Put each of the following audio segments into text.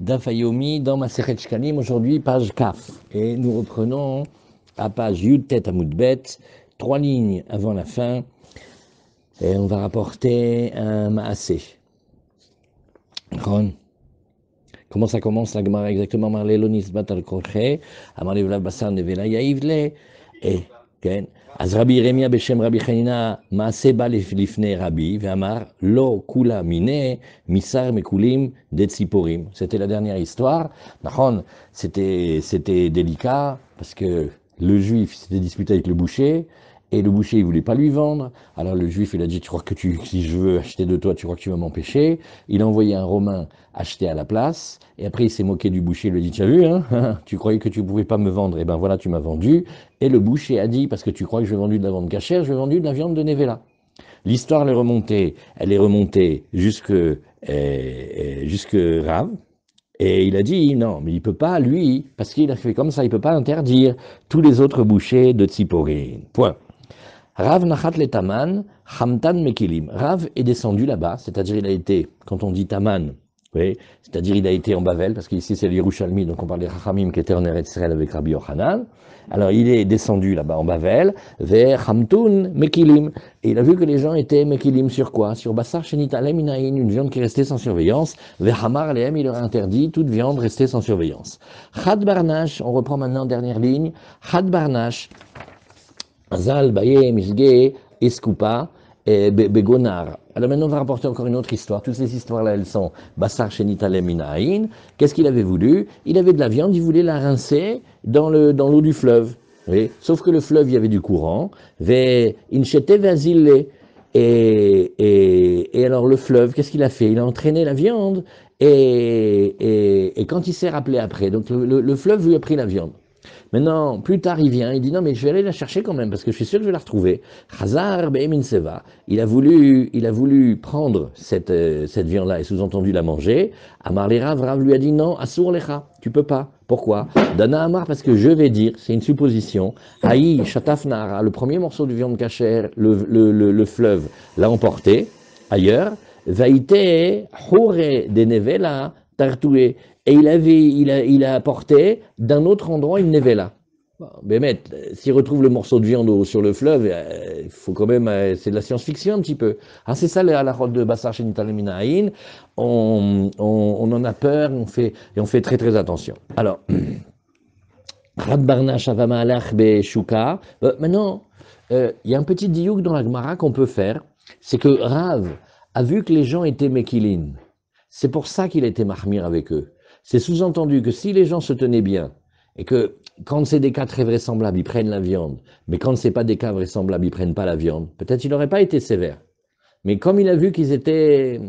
Daf Yomi dans Masechet Shkalim, aujourd'hui page Kaf. Et nous reprenons à page Yud Tet Amud Bet, 3 lignes avant la fin, et on va rapporter un Maaseh. Ron. Comment ça commence la Gemara exactement? Marle Lonis Batal Korche, Amarle Vlav Basar Nevela Yaivle, et Ken. אז רבי ירמיה בשם רבי חנינא מעשה בא לפני רבי ואמר לא כולה מיניה מישר מקולים דציפורים. C'était la dernière histoire. נכון, c'était délicat parce que le juif s'était disputé avec le boucher et le boucher il voulait pas lui vendre. Alors le juif il a dit tu crois que si je veux acheter de toi tu crois que tu vas m'empêcher. Il a envoyé un Romain acheter à la place et après il s'est moqué du boucher, il lui a dit tu as vu hein, tu croyais que tu pouvais pas me vendre, et ben voilà tu m'as vendu. Et le boucher a dit parce que tu crois que je vais vendre de la viande cachère, je vais vendre de la viande de Nevela. L'histoire elle est remontée jusque Rav. Et il a dit, non, mais il peut pas, lui, parce qu'il a fait comme ça, il peut pas interdire tous les autres bouchers de Tziporin. Point. Rav Nachat le Taman, Hamtan Mekilim. Rav est descendu là-bas, c'est-à-dire il a été, quand on dit Taman, oui, c'est-à-dire il a été en Bavel, parce qu'ici c'est l'Yerushalmi, donc on parle des Chachamim qui étaient en Eretz Israël avec Rabbi Yochanan. Alors il est descendu là-bas en Bavel, vers Hamtun Mekilim, et il a vu que les gens étaient Mekilim sur quoi? Sur Bassar Shenitalem Inaïn, une viande qui restait sans surveillance, vers Hamar Lehem, il leur a interdit toute viande restée sans surveillance. Chad Barnash, on reprend maintenant dernière ligne, Chad Barnash, Azal, Baye, Mishge, Eskupa, Begonar. Alors maintenant, on va rapporter encore une autre histoire. Toutes ces histoires-là, elles sont Bassar Shenitalem Minaïn. Qu'est-ce qu'il avait voulu? Il avait de la viande, il voulait la rincer dans l'eau du fleuve. Oui. Sauf que le fleuve, il y avait du courant. Inchete Vazile. Et alors le fleuve, qu'est-ce qu'il a fait? Il a entraîné la viande. Et quand il s'est rappelé après, donc le fleuve lui a pris la viande. Maintenant, plus tard, il vient, il dit non, mais je vais aller la chercher quand même, parce que je suis sûr que je vais la retrouver. Chazar Be'emin Seva, il a voulu prendre cette viande-là et sous-entendu la manger. Amar le Rav lui a dit non, Asur Lecha, tu peux pas. Pourquoi? Dana Amar, parce que je vais dire, c'est une supposition, Haï Shatafnara, le premier morceau de viande cachère, le fleuve l'a emporté ailleurs. Vaïté Hore de Nevela Tartoué. Et il a apporté d'un autre endroit une nevela. Bémet, s'il retrouve le morceau de viande sur le fleuve, il faut quand même, c'est de la science-fiction un petit peu. Ah, c'est ça la halachot de Bassar Shenitalem Minaïn. On en a peur, on fait très très attention. Alors, Rad Barnash Avama Alach Beshuka. Maintenant, il y a un petit diouk dans la Gemara qu'on peut faire, c'est que Rav a vu que les gens étaient mekilin. C'est pour ça qu'il était mahmir avec eux. C'est sous-entendu que si les gens se tenaient bien, et que quand c'est des cas très vraisemblables, ils prennent la viande, mais quand c'est pas des cas vraisemblables, ils prennent pas la viande, peut-être il n'aurait pas été sévère. Mais comme il a vu qu'ils étaient...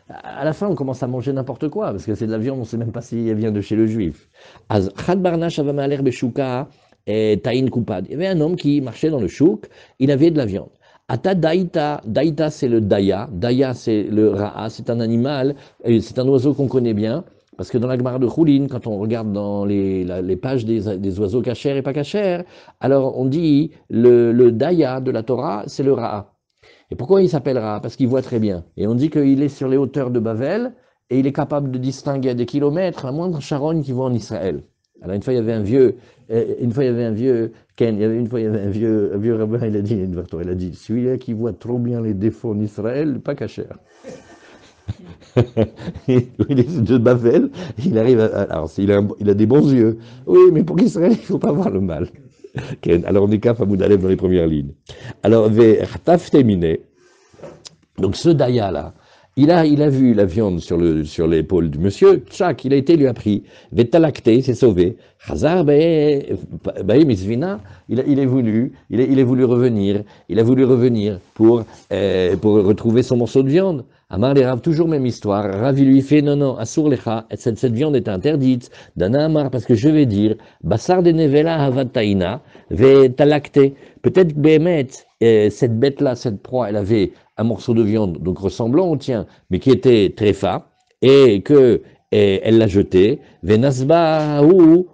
à la fin, on commence à manger n'importe quoi, parce que c'est de la viande, on ne sait même pas si elle vient de chez le juif. Az Chad Barnash Avamaler Beshuka et Taïn Kupad. Il y avait un homme qui marchait dans le chouk, il avait de la viande. Ata Daïta, Daïta c'est le Daya, Daya c'est le Ra'a, c'est un animal, c'est un oiseau qu'on connaît bien, parce que dans la Gemara de Choulin, quand on regarde dans les pages des oiseaux cachers et pas cachers, alors on dit le Daya de la Torah, c'est le Ra'a. Et pourquoi il s'appelle Ra'a? Parce qu'il voit très bien. Et on dit qu'il est sur les hauteurs de Bavel, et il est capable de distinguer à des kilomètres la moindre charogne qui voit en Israël. Alors une fois il y avait un vieux rabbin, il a dit, celui-là qui voit trop bien les défauts en Israël, pas cachère. Il est de Bavel, il arrive alors il a des bons yeux. Oui, mais pour Israël, il ne faut pas voir le mal. Alors on est Kaf Amud Aleph dans les premières lignes. Alors, donc ce Daya là, il a vu la viande sur l'épaule du monsieur, tchac, il a été lui a pris, Vetalakte, s'est sauvé, Chazar Misvina, il a voulu revenir pour retrouver son morceau de viande. Amar les Rav, toujours même histoire, Rav il lui fait non, Asur Lecha, cette viande est interdite, Dana Amar, parce que je vais dire, Bassar de Nevela Havataina, Vetalakte, peut-être Behemet, cette bête-là, cette proie, elle avait un morceau de viande, donc ressemblant au tien, mais qui était tréfa, et elle l'a jeté, Venasba ou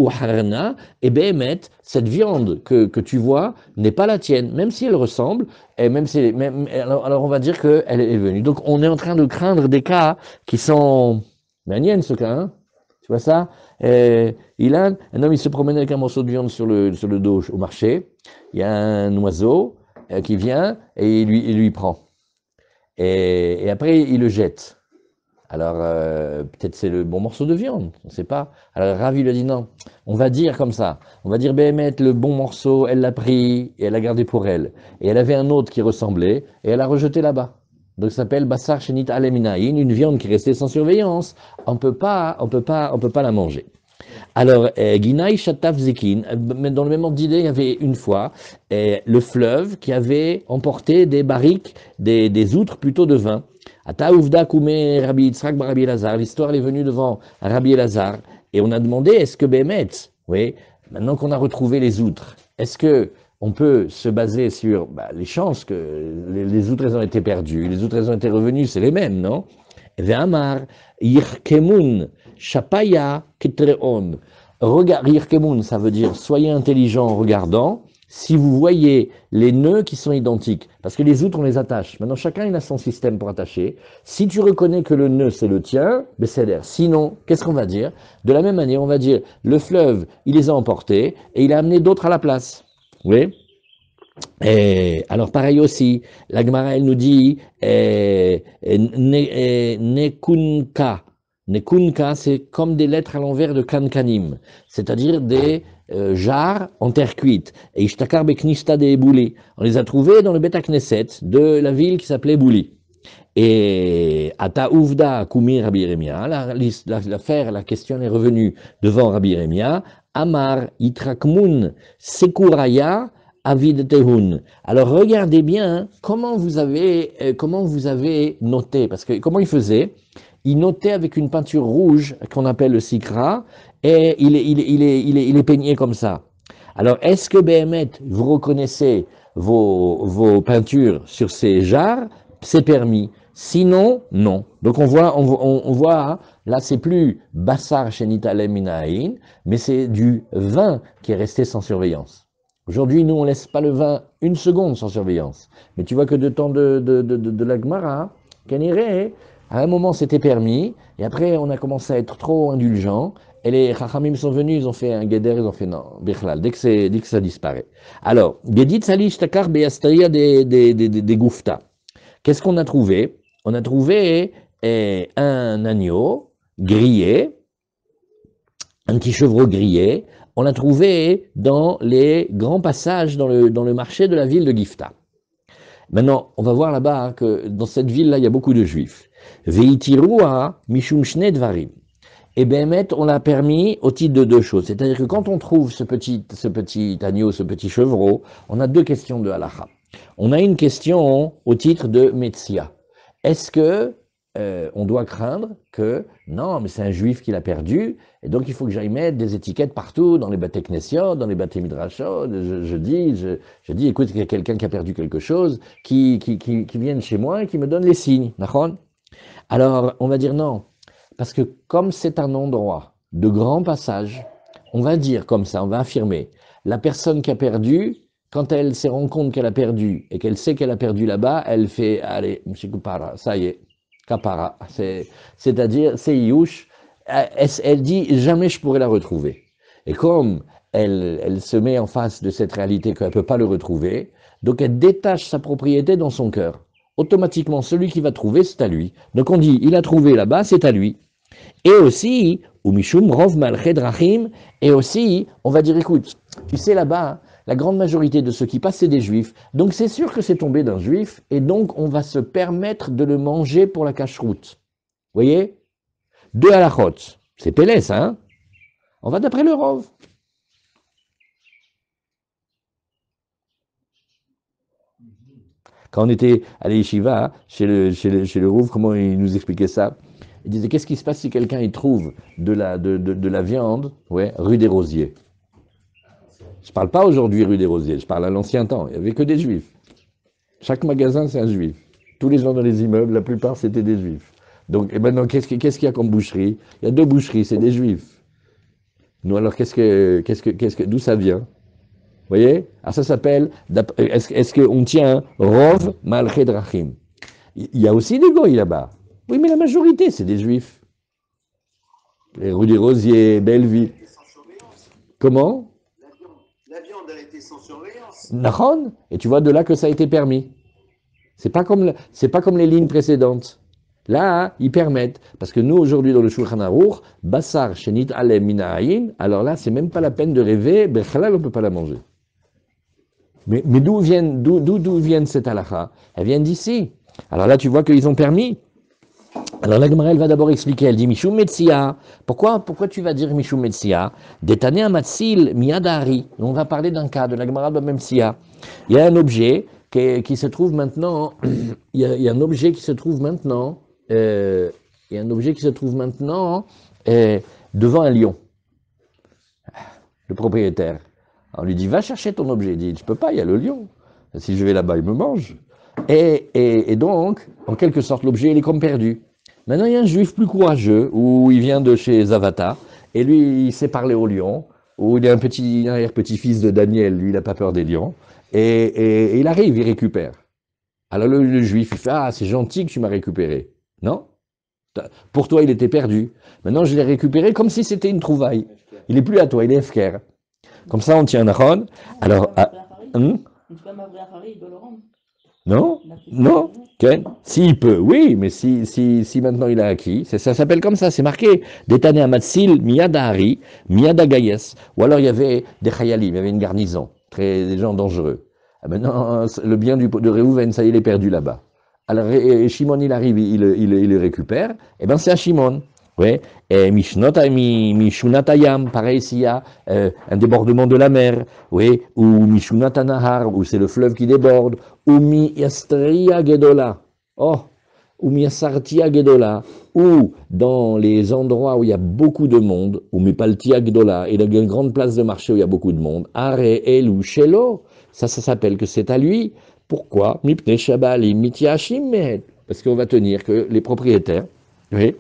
harna, et Behemet, cette viande que tu vois n'est pas la tienne, même si elle ressemble, et alors on va dire qu'elle est venue. Donc on est en train de craindre des cas qui sont Manienne ce cas, hein? Tu vois ça? Ilan, un homme, il se promène avec un morceau de viande sur le dos au marché. Il y a un oiseau qui vient et il lui prend. Et après, il le jette. Alors, peut-être c'est le bon morceau de viande, on ne sait pas. Alors, Ravi lui a dit non, on va dire comme ça. On va dire, Béhémet, le bon morceau, elle l'a pris et elle l'a gardé pour elle. Et elle avait un autre qui ressemblait et elle l'a rejeté là-bas. Donc, ça s'appelle Bassar Shenit Aleminaïn, une viande qui restait sans surveillance. On peut pas la manger. Alors, Guinaï Chataf Zekin, dans le même ordre d'idée, il y avait une fois le fleuve qui avait emporté des barriques, des outres plutôt de vin. Ata Ouvda Koumé Rabbi Yitzhak bar Rabbi Elazar, l'histoire est venue devant Rabbi Elazar, et on a demandé, est-ce que Béhémet, oui, maintenant qu'on a retrouvé les outres, est-ce que on peut se baser sur les chances que les outres elles ont été perdues, les outres elles ont été revenues, c'est les mêmes, non? Ve'amar, Yirkemun, Shapaya, Ketreon. Yirkemun, ça veut dire soyez intelligent en regardant. Si vous voyez les nœuds qui sont identiques, parce que les outres on les attache. Maintenant chacun il a son système pour attacher. Si tu reconnais que le nœud c'est le tien, ben c'est l'air. Sinon, qu'est-ce qu'on va dire? De la même manière, on va dire le fleuve il les a emportés et il a amené d'autres à la place. Oui. Et alors pareil aussi, la Gemara elle nous dit nekunka. Nekunka, c'est comme des lettres à l'envers de kankanim, c'est-à-dire des jarres en terre cuite. Et ishtakar beknista de Ebouli. On les a trouvés dans le Bet Knesset de la ville qui s'appelait Bouli. Et Ata Ouvda Koumi Rabbi Yeremia, l'affaire, la question est revenue devant Rabbi Yeremia. Amar Itrakmun Sekuraya Avid Tehun. Alors regardez bien comment vous avez noté, parce que comment il faisait? Il notait avec une peinture rouge qu'on appelle le sikra, et il est peigné comme ça. Alors est-ce que Béhémet, vous reconnaissez vos peintures sur ces jarres? C'est permis. Sinon, non. Donc on voit hein, là c'est plus Bassar Shenitalem Minaïn, mais c'est du vin qui est resté sans surveillance. Aujourd'hui, nous, on laisse pas le vin une seconde sans surveillance. Mais tu vois que de temps de la Gemara, Keniré, à un moment c'était permis, et après on a commencé à être trop indulgent, et les Chachamim sont venus, ils ont fait un guéder, ils ont fait non, Bichlal, dès que ça disparaît. Alors, Gedit Salish Takar Beastaria des Goufta. Qu'est-ce qu'on a trouvé? On a trouvé un agneau grillé, un petit chevreau grillé, on l'a trouvé dans les grands passages dans le marché de la ville de Gifta. Maintenant, on va voir là-bas hein, que dans cette ville-là, il y a beaucoup de juifs. Veitirua mishum shne dvarim. Et Béhémet, on l'a permis au titre de deux choses. C'est-à-dire que quand on trouve ce petit agneau, ce petit chevreau, on a deux questions de halakha. On a une question au titre de Metzia. Est-ce que on doit craindre que, non, mais c'est un juif qui l'a perdu, et donc il faut que j'aille mettre des étiquettes partout, dans les Bate Knesiot, dans les Bate Midrashot, je dis, écoute, il y a quelqu'un qui a perdu quelque chose, qui vienne chez moi et qui me donne les signes, d'accord? Alors, on va dire non, parce que comme c'est un endroit de grand passage, on va dire comme ça, on va affirmer, la personne qui a perdu, quand elle se rend compte qu'elle a perdu, et qu'elle sait qu'elle a perdu là-bas, elle fait, allez, M. Koupara, ça y est, Kapara, c'est-à-dire, c'est Youch, elle dit, jamais je pourrai la retrouver. Et comme elle se met en face de cette réalité qu'elle ne peut pas le retrouver, donc elle détache sa propriété dans son cœur. Automatiquement, celui qui va trouver, c'est à lui. Donc on dit, il a trouvé là-bas, c'est à lui. Et aussi, Umishum Rov Malched Rachim, et aussi, on va dire, écoute, tu sais là-bas, la grande majorité de ceux qui passent, c'est des juifs. Donc c'est sûr que c'est tombé d'un juif, et donc on va se permettre de le manger pour la cache-route. Vous voyez? Deux halachot. C'est Pélès, hein? On va d'après le Rov. Quand on était à l'Yeshiva, chez le Rov, comment il nous expliquait ça? Il disait, qu'est-ce qui se passe si quelqu'un y trouve de la viande, ouais, rue des Rosiers? Je ne parle pas aujourd'hui rue des Rosiers, je parle à l'ancien temps, il n'y avait que des juifs. Chaque magasin, c'est un juif. Tous les gens dans les immeubles, la plupart, c'était des juifs. Donc, et maintenant, qu'est-ce qu'il y a comme boucherie? Il y a deux boucheries, c'est des juifs. Nous, alors, d'où ça vient? Vous voyez? Alors, ça s'appelle, est-ce qu'on tient Rov Malched Rachim? Il y a aussi des goïs là-bas. Oui, mais la majorité, c'est des juifs. Les rues des Rosiers, Belleville. Sans surveillance. Comment? La viande, elle était sans surveillance. Nahon. Et tu vois de là que ça a été permis. C'est pas comme les lignes précédentes. Là, ils permettent. Parce que nous, aujourd'hui, dans le Shulchan Aruch, Bassar, Shenit, Alem, Mina'ayin, alors là, c'est même pas la peine de rêver, Bechalal, on peut pas la manger. Mais d'où viennent cette halakha? Elle vient d'ici. Alors là, tu vois qu'ils ont permis. Alors la Gemara, elle va d'abord expliquer. Elle dit Mishum Metsia. Pourquoi tu vas dire Mishum Metsia? Détané Matsil, Miyadari. On va parler d'un cas de la Gemara de Memsia. Il y a un objet qui se trouve maintenant. Il y a un objet qui se trouve maintenant. Il y a un objet qui se trouve maintenant devant un lion. Le propriétaire. On lui dit va chercher ton objet. Il dit je peux pas, il y a le lion. Si je vais là-bas, il me mange. Et donc, en quelque sorte, l'objet, il est comme perdu. Maintenant, il y a un juif plus courageux, où il vient de chez Zavata, et lui, il sait parler au lion, ou il est un arrière-petit-fils de Daniel, lui, il n'a pas peur des lions, et il arrive, il récupère. Alors le juif, il fait ah, c'est gentil que tu m'as récupéré. Non? Pour toi, il était perdu. Maintenant, je l'ai récupéré comme si c'était une trouvaille. Il n'est plus à toi, il est FKR. Comme ça, on tient un achon. Alors, non? Non? Okay. S'il peut, oui, mais si maintenant il a acquis, ça s'appelle comme ça, c'est marqué. Détané à Matsil, Miyada Hari, Miyada Gayes. Ou alors il y avait des Chayalim, il y avait une garnison, des gens dangereux. Maintenant, le bien de Réhouven, ça y est, il est perdu là-bas. Alors Shimon, il arrive, il le récupère, et bien c'est à Shimon. Oui, et Mishunatayam, pareil s'il y a un débordement de la mer, oui, ou Mishunatanahar, où c'est le fleuve qui déborde, ou Mi Yastria Gedola, oh, ou Mi Yasartia Gedola, ou dans les endroits où il y a beaucoup de monde, ou Mi Paltia Gedola, et dans une grande place de marché où il y a beaucoup de monde, Are Elu Shelo, ça s'appelle que c'est à lui. Pourquoi? Mipne Shabali Mitiashim, parce qu'on va tenir que les propriétaires, oui,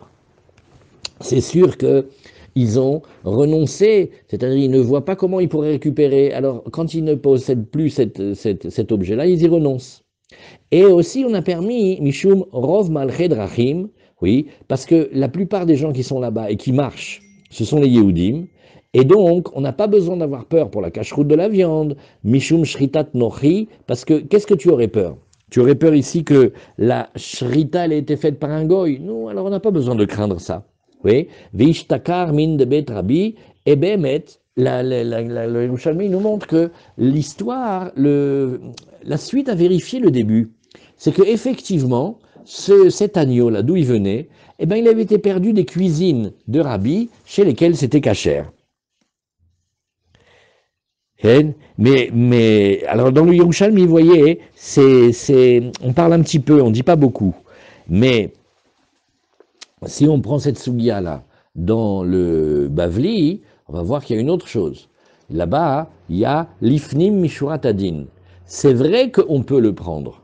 c'est sûr qu'ils ont renoncé, c'est-à-dire ils ne voient pas comment ils pourraient récupérer. Alors, quand ils ne possèdent plus cet objet-là, ils y renoncent. Et aussi, on a permis Mishum Rov Malched Rachim, oui, parce que la plupart des gens qui sont là-bas et qui marchent, ce sont les Yehudim, et donc on n'a pas besoin d'avoir peur pour la cache-route de la viande, Mishum Shritat Nochi, parce que qu'est-ce que tu aurais peur? Tu aurais peur ici que la shrita elle ait été faite par un goy? Non, alors on n'a pas besoin de craindre ça. Oui, Vishtakar min de bet Rabbi, et Behemet, le Yerushalmi nous montre que l'histoire, la suite a vérifié le début. C'est que effectivement, cet agneau-là, d'où il venait, eh ben, il avait été perdu des cuisines de Rabbi chez lesquelles c'était cachère. Mais alors dans le Yerushalmi, vous voyez, on parle un petit peu, on ne dit pas beaucoup. Mais si on prend cette sugia-là dans le Bavli, on va voir qu'il y a une autre chose. Là-bas, il y a l'ifnim mishurat adin. C'est vrai qu'on peut le prendre.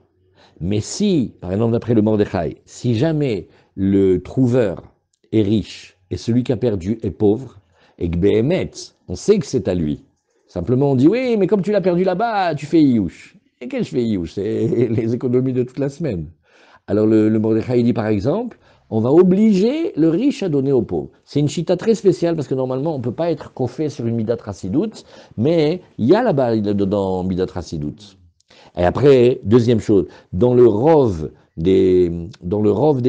Mais si, par exemple d'après le Mordechai, si jamais le trouveur est riche et celui qui a perdu est pauvre, et que Behemet, on sait que c'est à lui. Simplement on dit, oui, mais comme tu l'as perdu là-bas, tu fais Iyouch. Et qu'est-ce que je fais Iyouch? C'est les économies de toute la semaine. Alors le Mordechai dit par exemple, on va obliger le riche à donner aux pauvres. C'est une chita très spéciale parce que normalement on ne peut pas être coffé sur une midat rassidout, mais il y a là-bas dedans midat rassidout. Et après, deuxième chose, dans le rov des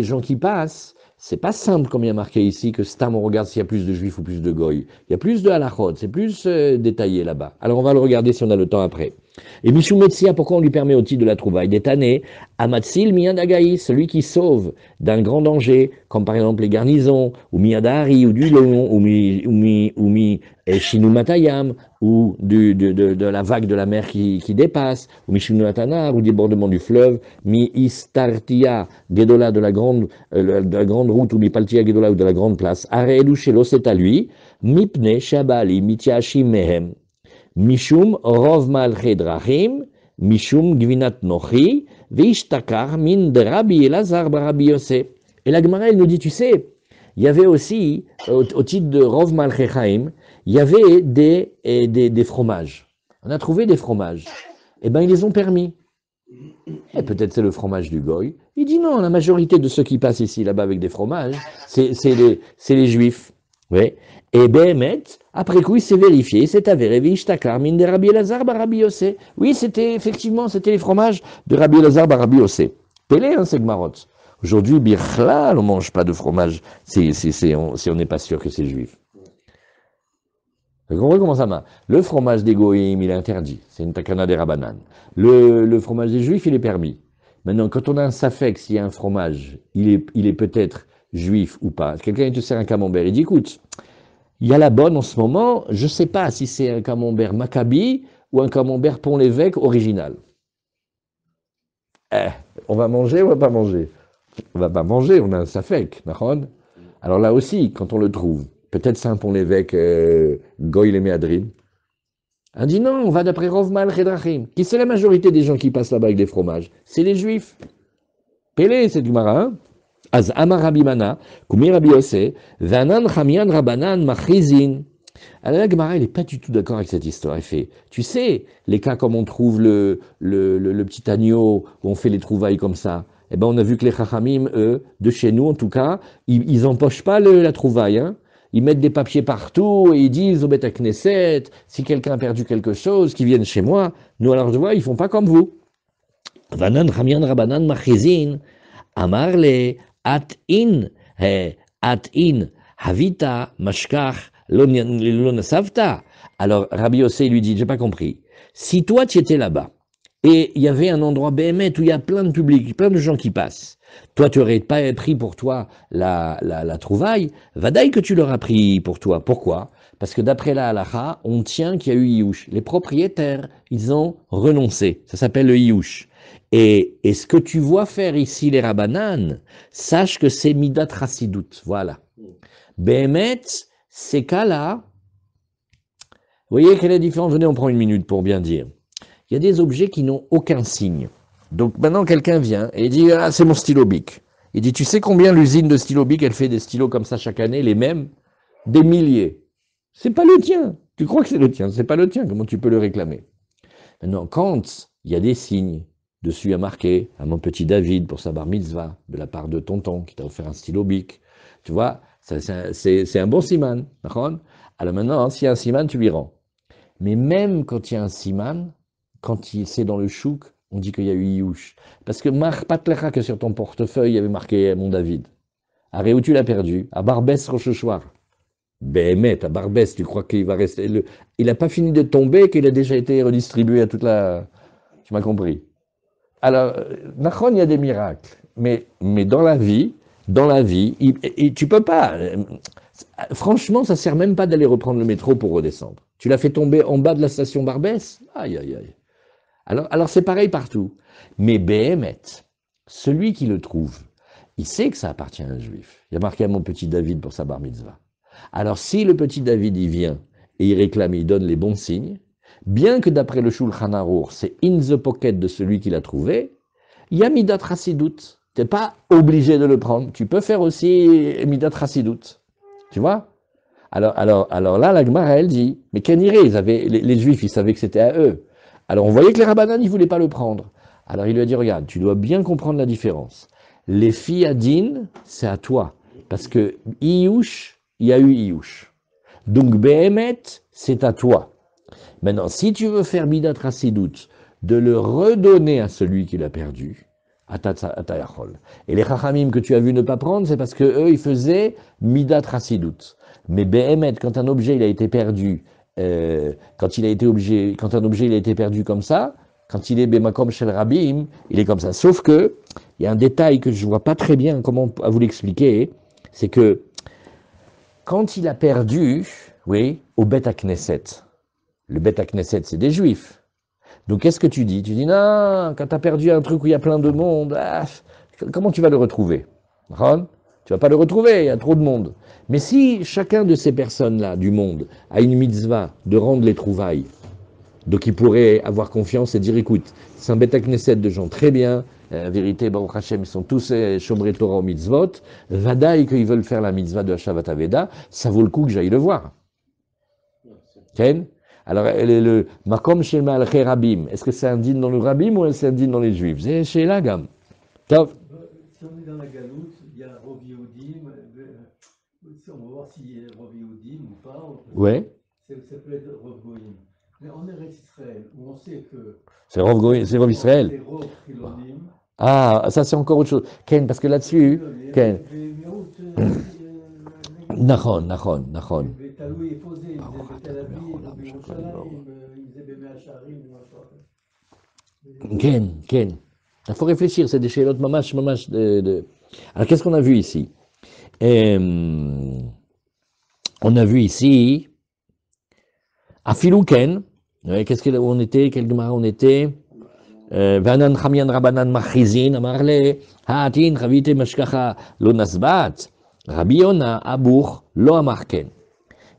gens qui passent, c'est pas simple comme il y a marqué ici que Stam on regarde s'il y a plus de juifs ou plus de goy. Il y a plus de halachot, c'est plus détaillé là-bas. Alors on va le regarder si on a le temps après. Et Mishum Metsia, pourquoi on lui permet au titre de la trouvaille d'étaner Amatsil Miyadagaï, celui qui sauve d'un grand danger, comme par exemple les garnisons, ou Miyadari, ou du lion, ou Shinumatayam, ou de la vague de la mer qui dépasse, ou Mishinunatanar, ou débordement du fleuve, Mi Istartia, Gedola de la grande route, ou Mi Paltia Gedola, ou de la grande place, Arelu Shelo, c'est à lui, Mipne Shabali, Mitiashim Mehem. Mishum rov malche drachim, Mishum gvinat nochi, veishtakar min de Rabbi Elazar Rabbi Yosef. Et la Gemara, elle nous dit, tu sais, il y avait aussi, au titre de rov malche chaim, il y avait des fromages. On a trouvé des fromages. Eh bien, ils les ont permis. Et peut-être c'est le fromage du goy. Il dit non, la majorité de ceux qui passent ici, là-bas avec des fromages, c'est les juifs. Oui. Et Béhémet, après coup, il s'est vérifié, c'est avéré, Vishtakar, min de Rabbi Elazar bar Rabbi Yossé. Oui, c'était effectivement, c'était les fromages de Rabbi Elazar bar Rabbi Yossé. Télé, hein, c'est Gmarot. Aujourd'hui, Birchlal, on ne mange pas de fromage si on n'est pas sûr que c'est juif. Vous comprenez comment ça marche? Le fromage des goïms, il est interdit. C'est une takana des rabanan. Le fromage des juifs, il est permis. Maintenant, quand on a un safek, s'il y a un fromage, il est peut-être juif ou pas. Quelqu'un te sert un camembert, il dit, écoute, il y a la bonne en ce moment, je ne sais pas si c'est un camembert Maccabi ou un camembert Pont-l'Évêque original. Eh, on va manger ou on va pas manger? On va pas manger, on a un safek, d'accord? Alors là aussi, quand on le trouve, peut-être c'est un Pont-l'Évêque Goy le Méadrin. On dit non, on va d'après Rov Mal Chedrachim. Qui c'est la majorité des gens qui passent là-bas avec des fromages? C'est les juifs. Pélé, c'est du marin. Az Amar Rabbi Mana, Kumi Rabbi Yossé, Vanan Chamian Rabanan Machrizin. Alors la Gemara, il n'est pas du tout d'accord avec cette histoire. Il fait, tu sais, les cas comme on trouve le petit agneau, où on fait les trouvailles comme ça, eh ben on a vu que les Chachamim, eux, de chez nous en tout cas, ils empochent pas la trouvaille. Hein. Ils mettent des papiers partout et ils disent au Beth Knesset, si quelqu'un a perdu quelque chose, qu'ils viennent chez moi. Nous, alors, je vois, ils font pas comme vous. Vanan Chamian Rabanan Machrizin, Amarle At-in, At-in, Havita, Mashkach, Lonasavta. Alors Rabbi Yossé lui dit, j'ai pas compris. Si toi tu étais là-bas, et il y avait un endroit BMT où il y a plein de publics, plein de gens qui passent, toi tu aurais pas pris pour toi la trouvaille, vadaï que tu l'auras pris pour toi. Pourquoi? Parce que d'après la halacha, on tient qu'il y a eu Iyouch. Les propriétaires, ils ont renoncé. Ça s'appelle le Iyouch. Et ce que tu vois faire ici les Rabbanan, sache que c'est Midat Chassidout. Voilà. Béhémet, ces cas-là, vous voyez quelle est la différence? Venez, on prend une minute pour bien dire. Il y a des objets qui n'ont aucun signe. Donc maintenant, quelqu'un vient et dit, ah, c'est mon stylo Bic. Il dit, tu sais combien l'usine de stylo Bic, elle fait des stylos comme ça chaque année, les mêmes? Des milliers. C'est pas le tien. Tu crois que c'est le tien, c'est pas le tien. Comment tu peux le réclamer? Maintenant, quand il y a des signes, dessus il y a marqué à mon petit David pour sa bar mitzvah, de la part de tonton qui t'a offert un stylo Bic, tu vois, c'est un bon siman. Alors maintenant, s'il y a un siman, tu lui rends. Mais même quand il y a un siman, c'est dans le chouk, on dit qu'il y a eu Iyouch. Parce que Patlecha, que sur ton portefeuille, il y avait marqué mon David. Arrête où tu l'as perdu? À Barbès Rochechouar. Béhémet, à Barbès, tu crois qu'il va rester. Il n'a pas fini de tomber, qu'il a déjà été redistribué à toute la. Tu m'as compris. Alors, Nachon, il y a des miracles. Mais dans la vie, tu peux pas. Franchement, ça sert même pas d'aller reprendre le métro pour redescendre. Tu l'as fait tomber en bas de la station Barbès? Aïe, aïe, aïe. Alors c'est pareil partout. Mais Béhémet, celui qui le trouve, il sait que ça appartient à un juif. Il a marqué à mon petit David pour sa bar mitzvah. Alors si le petit David y vient et il réclame, il donne les bons signes, bien que d'après le Shulchan Arour, c'est in the pocket de celui qui l'a trouvé, il y a Midat Chassidout. Tu n'es pas obligé de le prendre. Tu peux faire aussi Midat Chassidout. Tu vois? Alors là, la Gemara, elle dit, mais Keniré, les Juifs, ils savaient que c'était à eux. Alors on voyait que les Rabbanan, ils ne voulaient pas le prendre. Alors il lui a dit, regarde, tu dois bien comprendre la différence. Les filles à Din, c'est à toi. Parce que Iyouch, il y a eu Iyouch. Donc Béhémet, c'est à toi. Maintenant, si tu veux faire Midat Chassidout, de le redonner à celui qui l'a perdu, à Yachol. Et les Chachamim que tu as vu ne pas prendre, c'est parce que eux, ils faisaient Midat Chassidout. Mais Béhémet, quand un objet il a été perdu, quand un objet il a été perdu comme ça, quand il est Bemakom Shel Rabim, il est comme ça. Sauf que, il y a un détail que je ne vois pas très bien comment à vous l'expliquer, c'est que quand il a perdu, oui, au Bet Knesset, le Bet Knesset, c'est des Juifs. Donc qu'est-ce que tu dis? Tu dis non, quand tu as perdu un truc où il y a plein de monde, comment tu vas le retrouver? Ron, tu vas pas le retrouver, il y a trop de monde. Mais si chacun de ces personnes-là, du monde, a une mitzvah de rendre les trouvailles, donc il pourrait avoir confiance et dire écoute, c'est un Bet Knesset de gens très bien, en vérité, Baruch Hashem, ils sont tous Shomrei Torah au mitzvot, vadaï qu'ils veulent faire la mitzvah de Hashavat Aveda, ça vaut le coup que j'aille le voir. Ken? Alors, le Makom Shema al-Rabim, est-ce que c'est un din dans le Rabim ou c'est un din dans les Juifs? C'est chez la gamme. Si on est dans la galoute, il y a Rov Yehudim, on va voir s'il est Rov Yehudim ou pas. Ouais. Ça peut être Rov Goïm. Mais en Eretz Israël, où on sait que C'est Rov Israël. c'est Rov Chilonim. Ah, ça c'est encore autre chose. Ken, parce que là-dessus, Ken. Nachon. ותלוי איפה זה, אם זה בתל אביב או בירושלים, אם זה במאה שערים או משהו אחר. Ken. Il faut réfléchir, c'est des chélotes mamash. Alors qu'est-ce qu'on a vu ici? On a vu ici, Afilou Ken, qu'est-ce qu'on on était, quel Gemara on était? Vanan Chamian Rabanan Machrizin, Amarle, Haatin, Chavite Mashkacha, Lo Nasbat, Rabbi Yona, Abour, Lo Amarken.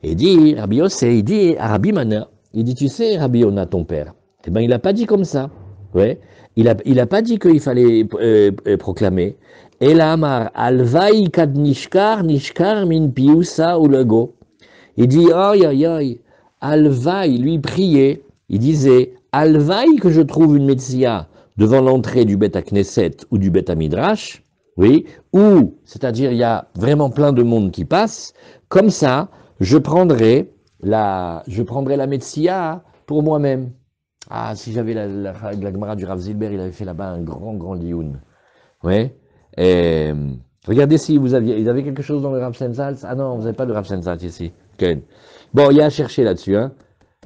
Il dit, Rabbi Yossé, il dit à Rabbi Mana, il dit, tu sais, Rabbi Yona, ton père, eh ben, il n'a pas dit comme ça. Ouais. Il a pas dit qu'il fallait proclamer. El Amar, Alvai kad nishkar min piusa ou lego. Il dit, aïe, Alvaï, lui priait, il disait, Alvaï que je trouve une Metsia devant l'entrée du Bet Knesset ou du Bet Midrash, oui, ou, c'est-à-dire il y a vraiment plein de monde qui passe, comme ça, je prendrai la Metsia pour moi-même. Ah, si j'avais la Gemara du Rav Zilber, il avait fait là-bas un grand lioun. Ouais. Et, regardez si vous avez quelque chose dans le Rav Senzals. Ah non, vous n'avez pas le Rav Senzals ici. Okay. Bon, il y a à chercher là-dessus. Hein.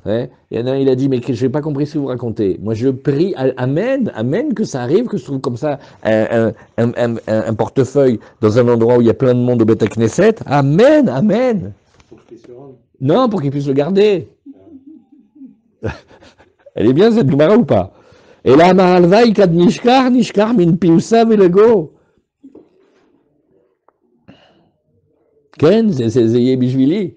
Ouais. Il y en a un, il a dit, mais je n'ai pas compris ce que vous racontez. Moi, je prie, amen, que ça arrive, que je trouve comme ça un portefeuille dans un endroit où il y a plein de monde au Beth Knesset. Amen. Pour qu'il se rende. Non, pour qu'il puisse le garder. Elle est bien cette Gemara ou pas? Et là, Mahalvaï kad nishkar min piusa velego. Ken, c'est Yebishvili.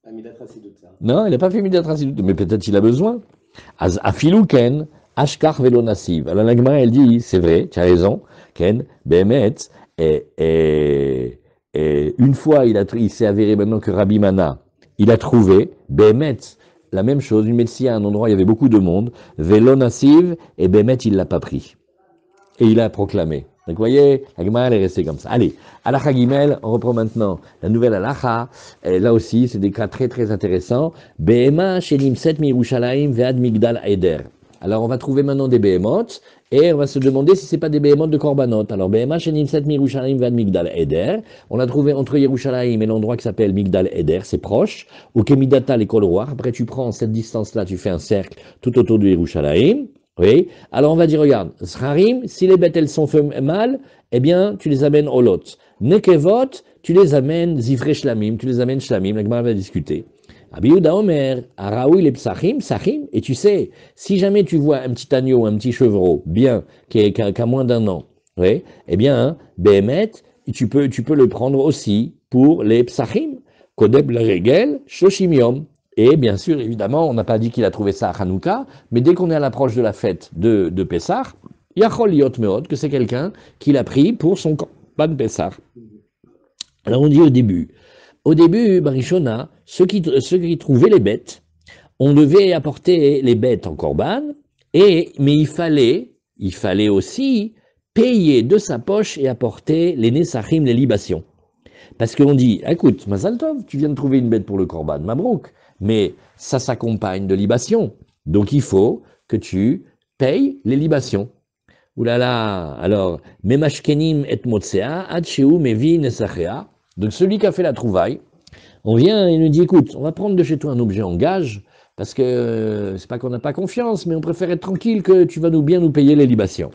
Amidat Chassidut, ça. Non, il n'a pas fait Midat Chassidut, mais peut-être il a besoin. Afilou Ken, ashkar velo nasiv. Alors la Gemara, elle dit, c'est vrai, tu as raison, Ken, Behemet, et une fois, il s'est avéré maintenant que Rabbi Mana, il a trouvé, Behemet, la même chose, une médecine à un endroit où il y avait beaucoup de monde, Velo Nassiv, et Bémet, il ne l'a pas pris. Et il a proclamé. Donc vous voyez, la Gemara, elle est restée comme ça. Allez, Alacha Gimel, on reprend maintenant la nouvelle Alacha. Là aussi, c'est des cas très intéressants. Behema shenim set mirushalayim ve'ad migdal eder. Alors on va trouver maintenant des behemoths, et on va se demander si ce n'est pas des behemoths de korbanot. Alors Behema shenim set mirushalayim ve'ad migdal eder. On l'a trouvé entre Yerushalayim et l'endroit qui s'appelle Migdal Eder, c'est proche. Ou Kemidata l'école roi. Après tu prends cette distance-là, tu fais un cercle tout autour de Yerushalayim. Oui. Alors on va dire, regarde, Zrarim, si les bêtes elles sont mâles, eh bien tu les amènes au lot. Nekevot, tu les amènes Zifre Shlamim, tu les amènes Shlamim, la Gemara va discuter. Abiyuda Omer, Araoui les Psachim, et tu sais, si jamais tu vois un petit agneau, un petit chevreau, bien, qui a moins d'un an, oui, eh bien, Behemet, tu peux le prendre aussi pour les Psachim, Kodeb la Regel, Shoshim Et bien sûr, évidemment, on n'a pas dit qu'il a trouvé ça à Hanouka, mais dès qu'on est à l'approche de la fête de Pessah, Yachol Liot Meod, que c'est quelqu'un qui l'a pris pour son Korban Pessah. Alors on dit au début, Barishona, ceux qui trouvaient les bêtes, on devait apporter les bêtes en Korban, mais il fallait aussi payer de sa poche et apporter les Nesachim, les libations. Parce qu'on dit, écoute, Mazal Tov, tu viens de trouver une bête pour le Korban, Mabrouk, mais ça s'accompagne de libations. Donc il faut que tu payes les libations. Ouh là là, alors, Memashkenim et Motsea, Adsheu Mevi Nesachea. Donc celui qui a fait la trouvaille, on vient et nous dit, écoute, on va prendre de chez toi un objet en gage, parce que c'est pas qu'on n'a pas confiance, mais on préfère être tranquille que tu vas bien nous payer les libations.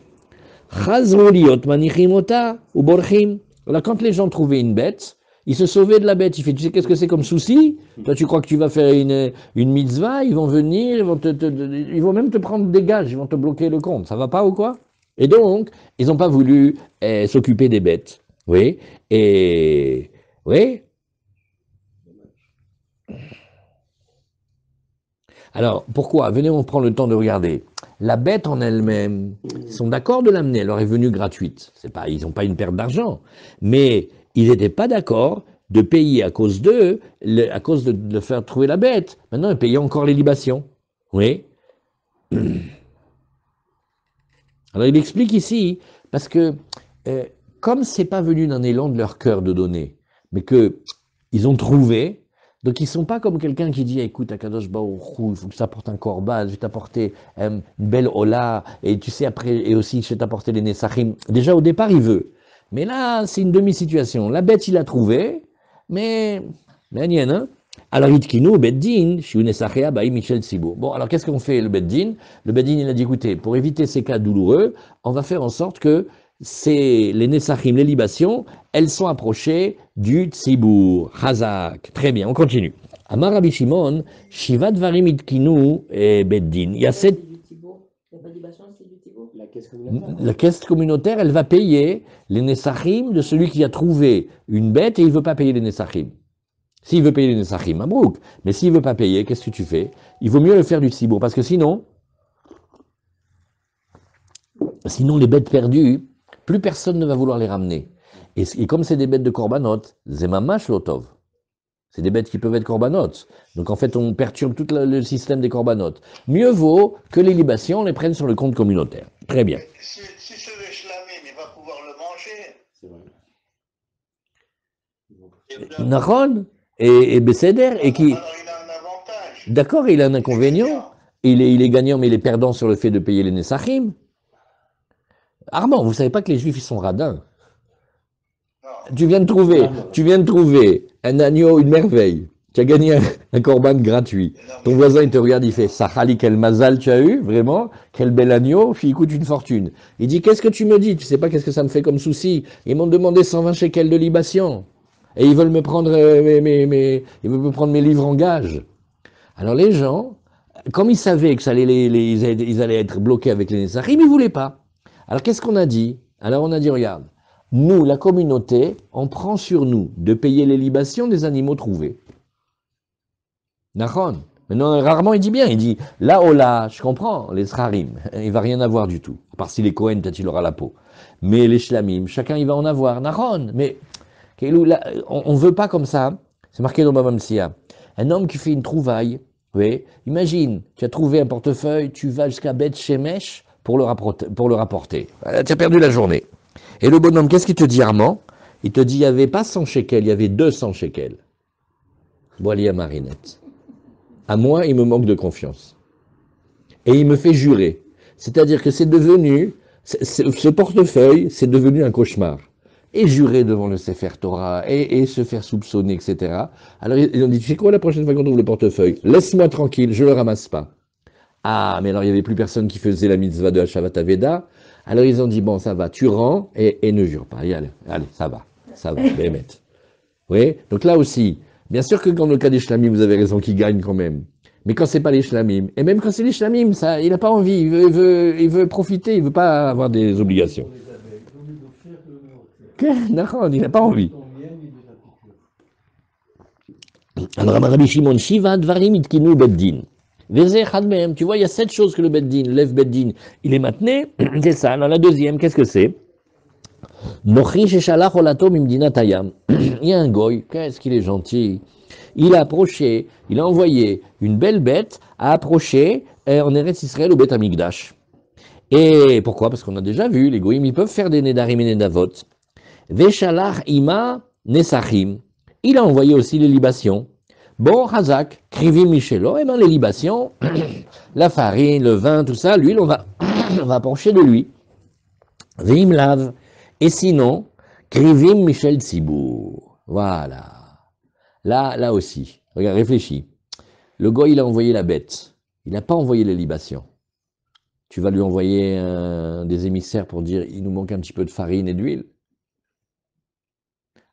Chazroliot manichimota ou borchim. Alors quand les gens trouvaient une bête, ils se sauvaient de la bête. Il fait, tu sais qu'est-ce que c'est comme souci? Toi, tu crois que tu vas faire une mitzvah, ils vont venir, ils vont même te prendre des gages, ils vont te bloquer le compte. Ça va pas ou quoi? Et donc, ils n'ont pas voulu s'occuper des bêtes. Oui. Et oui. Alors, pourquoi? Venez, on prend le temps de regarder. La bête en elle-même, ils sont d'accord de l'amener, elle leur est venue gratuite. Ils n'ont pas une perte d'argent. Mais ils n'étaient pas d'accord de payer à cause d'eux, à cause de faire trouver la bête. Maintenant, ils payaient encore les libations. Oui. Alors, il explique ici, parce que comme c'est pas venu d'un élan de leur cœur de donner, mais que ils ont trouvé. Donc ils ne sont pas comme quelqu'un qui dit, écoute, Akadosh Baruch Hu, il faut que tu t'apportes un korban, je vais t'apporter une belle hola, et tu sais après, et aussi je vais t'apporter les Nesachim. Déjà au départ, il veut. Mais là, c'est une demi-situation. La bête, il a trouvé, mais rien, hein. Alors, Itkinu, Beddin, Shiu Nesachia, Baï Michel Tzibur. Bon, alors qu'est-ce qu'on fait, le Beddin? Le Beddin, il a dit, écoutez, pour éviter ces cas douloureux, on va faire en sorte que les Nesachim, les libations, elles sont approchées du Tzibur, Hazak. Très bien, on continue. Amar Rabbi Shimon, Shivat Varim Itkinu et Beddin. Il y a sept. La caisse communautaire. La caisse communautaire, elle va payer les Nesachim de celui qui a trouvé une bête et il ne veut pas payer les Nesachim. S'il veut payer les Nesachim, Mabrouk. Mais s'il ne veut pas payer, qu'est-ce que tu fais? Il vaut mieux le faire du Tzibour, parce que sinon les bêtes perdues, plus personne ne va vouloir les ramener. Et comme c'est des bêtes de korbanot, zemamash lotov. C'est des bêtes qui peuvent être korbanot. Donc en fait, on perturbe tout le système des korbanot. Mieux vaut que les libations, on les prenne sur le compte communautaire. Très bien. Si c'est le shlamim, il va pouvoir le manger. C'est vrai. Nahon et Besséder, et qui, Alors il a un avantage. d'accord, il a un inconvénient. Il est gagnant, mais il est perdant sur le fait de payer les Nesachim. Armand, vous savez pas que les Juifs, ils sont radins. Non. Tu viens de trouver un agneau, une merveille. Tu as gagné un korban gratuit. Ton voisin, il te regarde, il fait, Sahali, quel mazal tu as eu, vraiment, quel bel agneau, puis il coûte une fortune. Il dit, qu'est-ce que tu me dis? Tu sais pas qu'est-ce que ça me fait comme souci? Ils m'ont demandé 120 shekels de libation. Et ils veulent me prendre ils veulent me prendre mes livres en gage. Alors les gens, comme ils savaient que ça allait ils allaient être bloqués avec les Nesachim, ils ne voulaient pas. Alors qu'est-ce qu'on a dit? Alors on a dit, regarde, nous, la communauté, on prend sur nous de payer les libations des animaux trouvés. Nachon. Maintenant, rarement il dit bien, il dit, là, oh là, je comprends, les srarim, il va rien avoir du tout. À part si les Kohen, peut-être il aura la peau. Mais les shlamim, chacun il va en avoir. Nachon. Mais on ne veut pas comme ça. C'est marqué dans Baba Metzia. Un homme qui fait une trouvaille, oui, imagine, tu as trouvé un portefeuille, tu vas jusqu'à Beth Shemesh pour le rapporter. Tu as perdu la journée. Et le bonhomme, qu'est-ce qu'il te dit, Armand? Il te dit, il n'y avait pas 100 shekels, il y avait 200 shekels. Boilia Marinette. À moi, il me manque de confiance. Et il me fait jurer. C'est-à-dire que c'est devenu, ce portefeuille, c'est devenu un cauchemar. Et jurer devant le Sefer Torah, et se faire soupçonner, etc. Alors ils ont dit, tu sais quoi, la prochaine fois qu'on trouve le portefeuille, laisse-moi tranquille, je le ramasse pas. Ah, mais alors il n'y avait plus personne qui faisait la mitzvah de Hashavat Aveda. Alors ils ont dit, bon, ça va, tu rends et ne jure pas. Allez, ça va, Bémet. Oui, donc là aussi, bien sûr que dans le cas des shlamim, vous avez raison, qu'ils gagnent quand même. Mais quand c'est pas les shlamim, et même quand c'est les shlamim, ça, il n'a pas envie, il veut profiter, il veut pas avoir des obligations. Non, il n'a pas envie. Alors, Rabbi Shimon, Shiva, Dvarim, Itkinu, Beddin. Tu vois, il y a 7 choses que le Beddin, Lev Beddin, il est maintenu. C'est ça. Alors, la deuxième, qu'est-ce que c'est? Nochi Sheshalach Olato Mimdina Tayam. Il y a un goy, qu'est-ce qu'il est gentil. Il a approché, il a envoyé une belle bête à approcher en Eretz Israël au Beth Amikdash. Et pourquoi? Parce qu'on a déjà vu, les goyim, ils peuvent faire des Nedarim et Nedavot. Veshalach Ima Nesachim. Il a envoyé aussi les libations. Bon, Hazak, Krivim Michelo, et bien les libations, la farine, le vin, tout ça, l'huile, on va approcher de lui. Veim Lav. Et sinon, Krivim Michel Tzibour. Voilà. Là aussi. Regarde, réfléchis. Le goy, il a envoyé la bête. Il n'a pas envoyé les libations. Tu vas lui envoyer des émissaires pour dire, il nous manque un petit peu de farine et d'huile.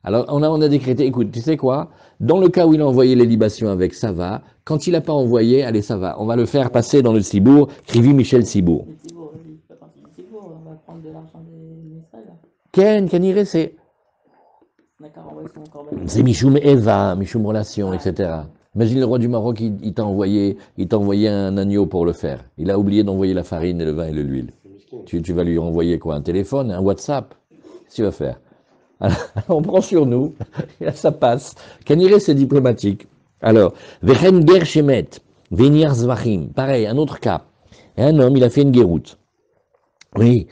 Alors, on a décrété, écoute, tu sais quoi? Dans le cas où il a envoyé les libations avec, ça va. Quand il n'a pas envoyé, allez, ça va. On va le faire passer dans le Tzibour, Krivi Michel Tzibour. Le Tzibour, il fait partie du Tzibour, on va prendre de l'argent des Israël. Ken irait, c'est... D'accord, envoyer son corban. C'est Michoum Eva, Michoum Relation, etc. Imagine le roi du Maroc, il t'a envoyé un agneau pour le faire. Il a oublié d'envoyer la farine, et le vin et l'huile. Tu vas lui renvoyer quoi? Un téléphone, un WhatsApp? Qu'est-ce que tu vas faire? Alors, on prend sur nous, et là ça passe. Kaniré, c'est diplomatique. Alors, Vechen Ger Shemet, Venir Zvachim, pareil, un autre cas. Et un homme, il a fait une guéroute. Oui,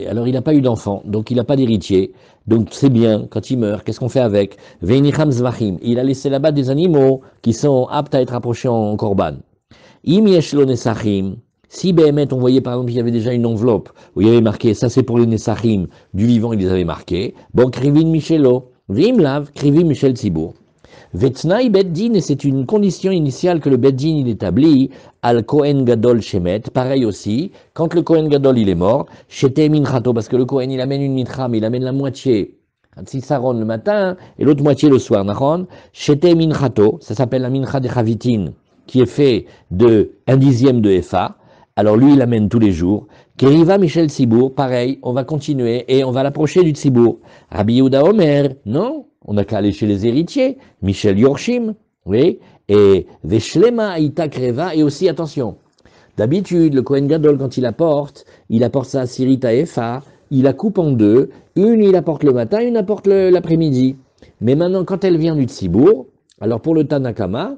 alors il n'a pas eu d'enfant, donc il n'a pas d'héritier. Donc c'est bien, quand il meurt, qu'est-ce qu'on fait avec? Veinicham zvachim. Il a laissé là-bas des animaux qui sont aptes à être approchés en korban. Im yesh lo nesachim. Si Béhémet, on voyait par exemple qu'il y avait déjà une enveloppe où il y avait marqué, ça c'est pour les nesachim, du vivant il les avait marqués. Bon, krivin michelo. Vim lav, krivin michel tzibour. Vetznaï beddin, et c'est une condition initiale que le beddin il établit, al Kohen Gadol Shemet, pareil aussi, quand le Kohen Gadol il est mort, Shete Minchato, parce que le Kohen il amène une mitra, mais il amène la moitié, Tzisaron le matin, et l'autre moitié le soir, Nachon, Shete Minchato, ça s'appelle la mincha de Chavitin, qui est fait de 1/10 de Efa, alors lui il amène tous les jours, Keriva Michel Tzibour, pareil, on va continuer, et on va l'approcher du Tzibour. Rabbi Yehuda Omer, non, on n'a qu'à aller chez les héritiers, Michel Yorshim, oui, et Veshlema Aïta Kreva, et aussi, attention, d'habitude, le Kohen Gadol, quand il apporte sa Sirita Efa, il la coupe en deux, une il apporte le matin, une apporte l'après-midi. Mais maintenant, quand elle vient du Tzibour, alors pour le Tanakama,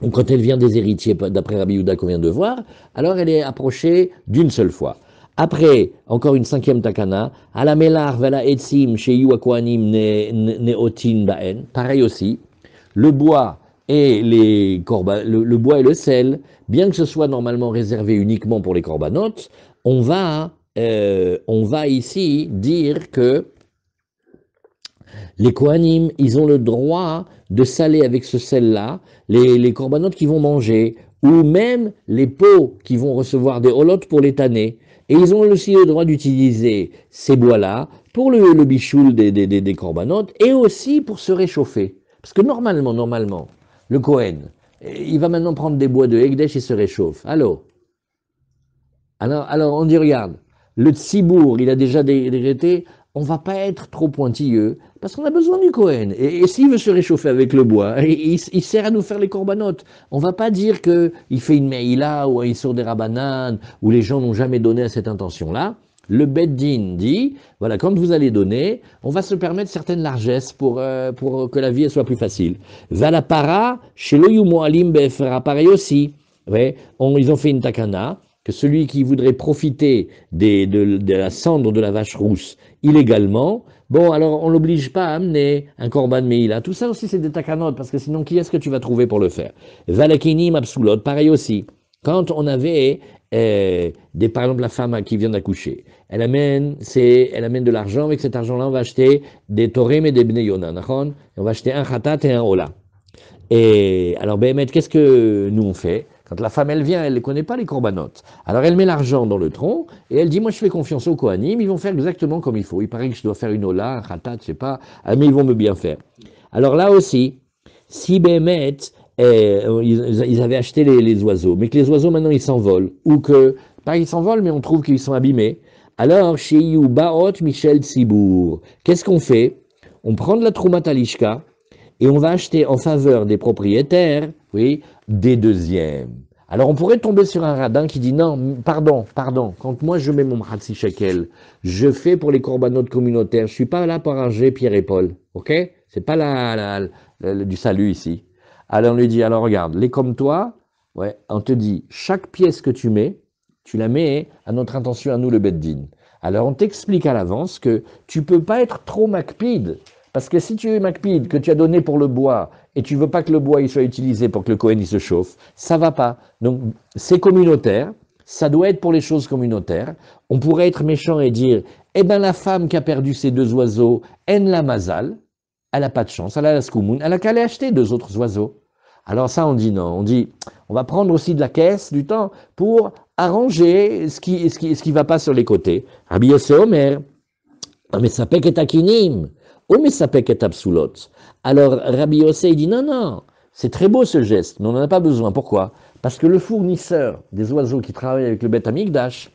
ou quand elle vient des héritiers, d'après Rabbi Yehuda qu'on vient de voir, alors elle est approchée d'une seule fois. Après, encore une 5e takana, ala melar vela etzim sheyu akwanim neotin baen, pareil aussi, le bois et les le bois et le sel, bien que ce soit normalement réservé uniquement pour les corbanotes, on va ici dire que les Kohanim, ils ont le droit de saler avec ce sel-là les corbanotes qui vont manger, ou même les pots qui vont recevoir des holotes pour les tanner. Et ils ont aussi le droit d'utiliser ces bois-là pour le bichoul des corbanotes, et aussi pour se réchauffer. Parce que normalement, le Kohen, il va maintenant prendre des bois de Hekdesh et se réchauffe. Alors, on dit, regarde, le tzibour, il a déjà décrété, on va pas être trop pointilleux, parce qu'on a besoin du Kohen. Et s'il veut se réchauffer avec le bois, il sert à nous faire les corbanotes. On va pas dire qu'il fait une meïla ou il sort des rabananes, où les gens n'ont jamais donné à cette intention-là. Le Beddin dit, voilà, quand vous allez donner, on va se permettre certaines largesses pour que la vie soit plus facile. Valapara, chez l'Oyumoalim Befera, pareil aussi. Ouais, ils ont fait une takana, que celui qui voudrait profiter de la cendre de la vache rousse illégalement, bon, alors on l'oblige pas à amener un korban meïla. Tout ça aussi, c'est des takanot, parce que sinon, qui est-ce que tu vas trouver pour le faire? Valakinim absoulot, pareil aussi. Quand on avait, par exemple, la femme qui vient d'accoucher, elle amène de l'argent, avec cet argent-là, on va acheter des torem et des bnei yona, on va acheter un khatat et un ola. Et alors, Béhémet, qu'est-ce que nous on fait? Quand la femme, elle vient, elle ne connaît pas les corbanotes. Alors, elle met l'argent dans le tronc et elle dit, moi, je fais confiance aux Kohanim, ils vont faire exactement comme il faut. Il paraît que je dois faire une ola, un khatat, je sais pas, mais ils vont me bien faire. Alors là aussi, si Béhémet, ils avaient acheté les oiseaux, mais que les oiseaux, maintenant, ils s'envolent, ou que, pas ils s'envolent, mais on trouve qu'ils sont abîmés, alors, chez Baot Michel Tzibour, qu'est-ce qu'on fait? On prend de la Troumat Alishka, et on va acheter en faveur des propriétaires, oui, des deuxièmes. Alors on pourrait tomber sur un radin qui dit non, pardon, quand moi je mets mon Mhatsi Shekel, je fais pour les corbanotes communautaires, je suis pas là pour arranger Pierre et Paul, ok? C'est pas du salut ici. Alors on lui dit, alors regarde, les comme toi, ouais, on te dit, chaque pièce que tu mets, tu la mets à notre intention, à nous le Beddin. Alors on t'explique à l'avance que tu peux pas être trop macpide. Parce que si tu es Macpid, que tu as donné pour le bois, et tu veux pas que le bois il soit utilisé pour que le Kohen il se chauffe, ça va pas. Donc c'est communautaire, ça doit être pour les choses communautaires. On pourrait être méchant et dire, eh ben la femme qui a perdu ses 2 oiseaux, en la mazal, elle n'a pas de chance, elle a la skoumoun, elle a qu'à aller acheter 2 autres oiseaux. Alors ça on dit non, on dit, on va prendre aussi de la caisse, du temps, pour arranger ce qui va pas sur les côtés. Rabbi Yossé Omer, mais ça peut être akinim. Oh, mais ça peut être absoulot. Alors, Rabbi Yossé, il dit non, c'est très beau ce geste, mais on n'en a pas besoin. Pourquoi? Parce que le fournisseur des oiseaux qui travaille avec le Beth Amikdash,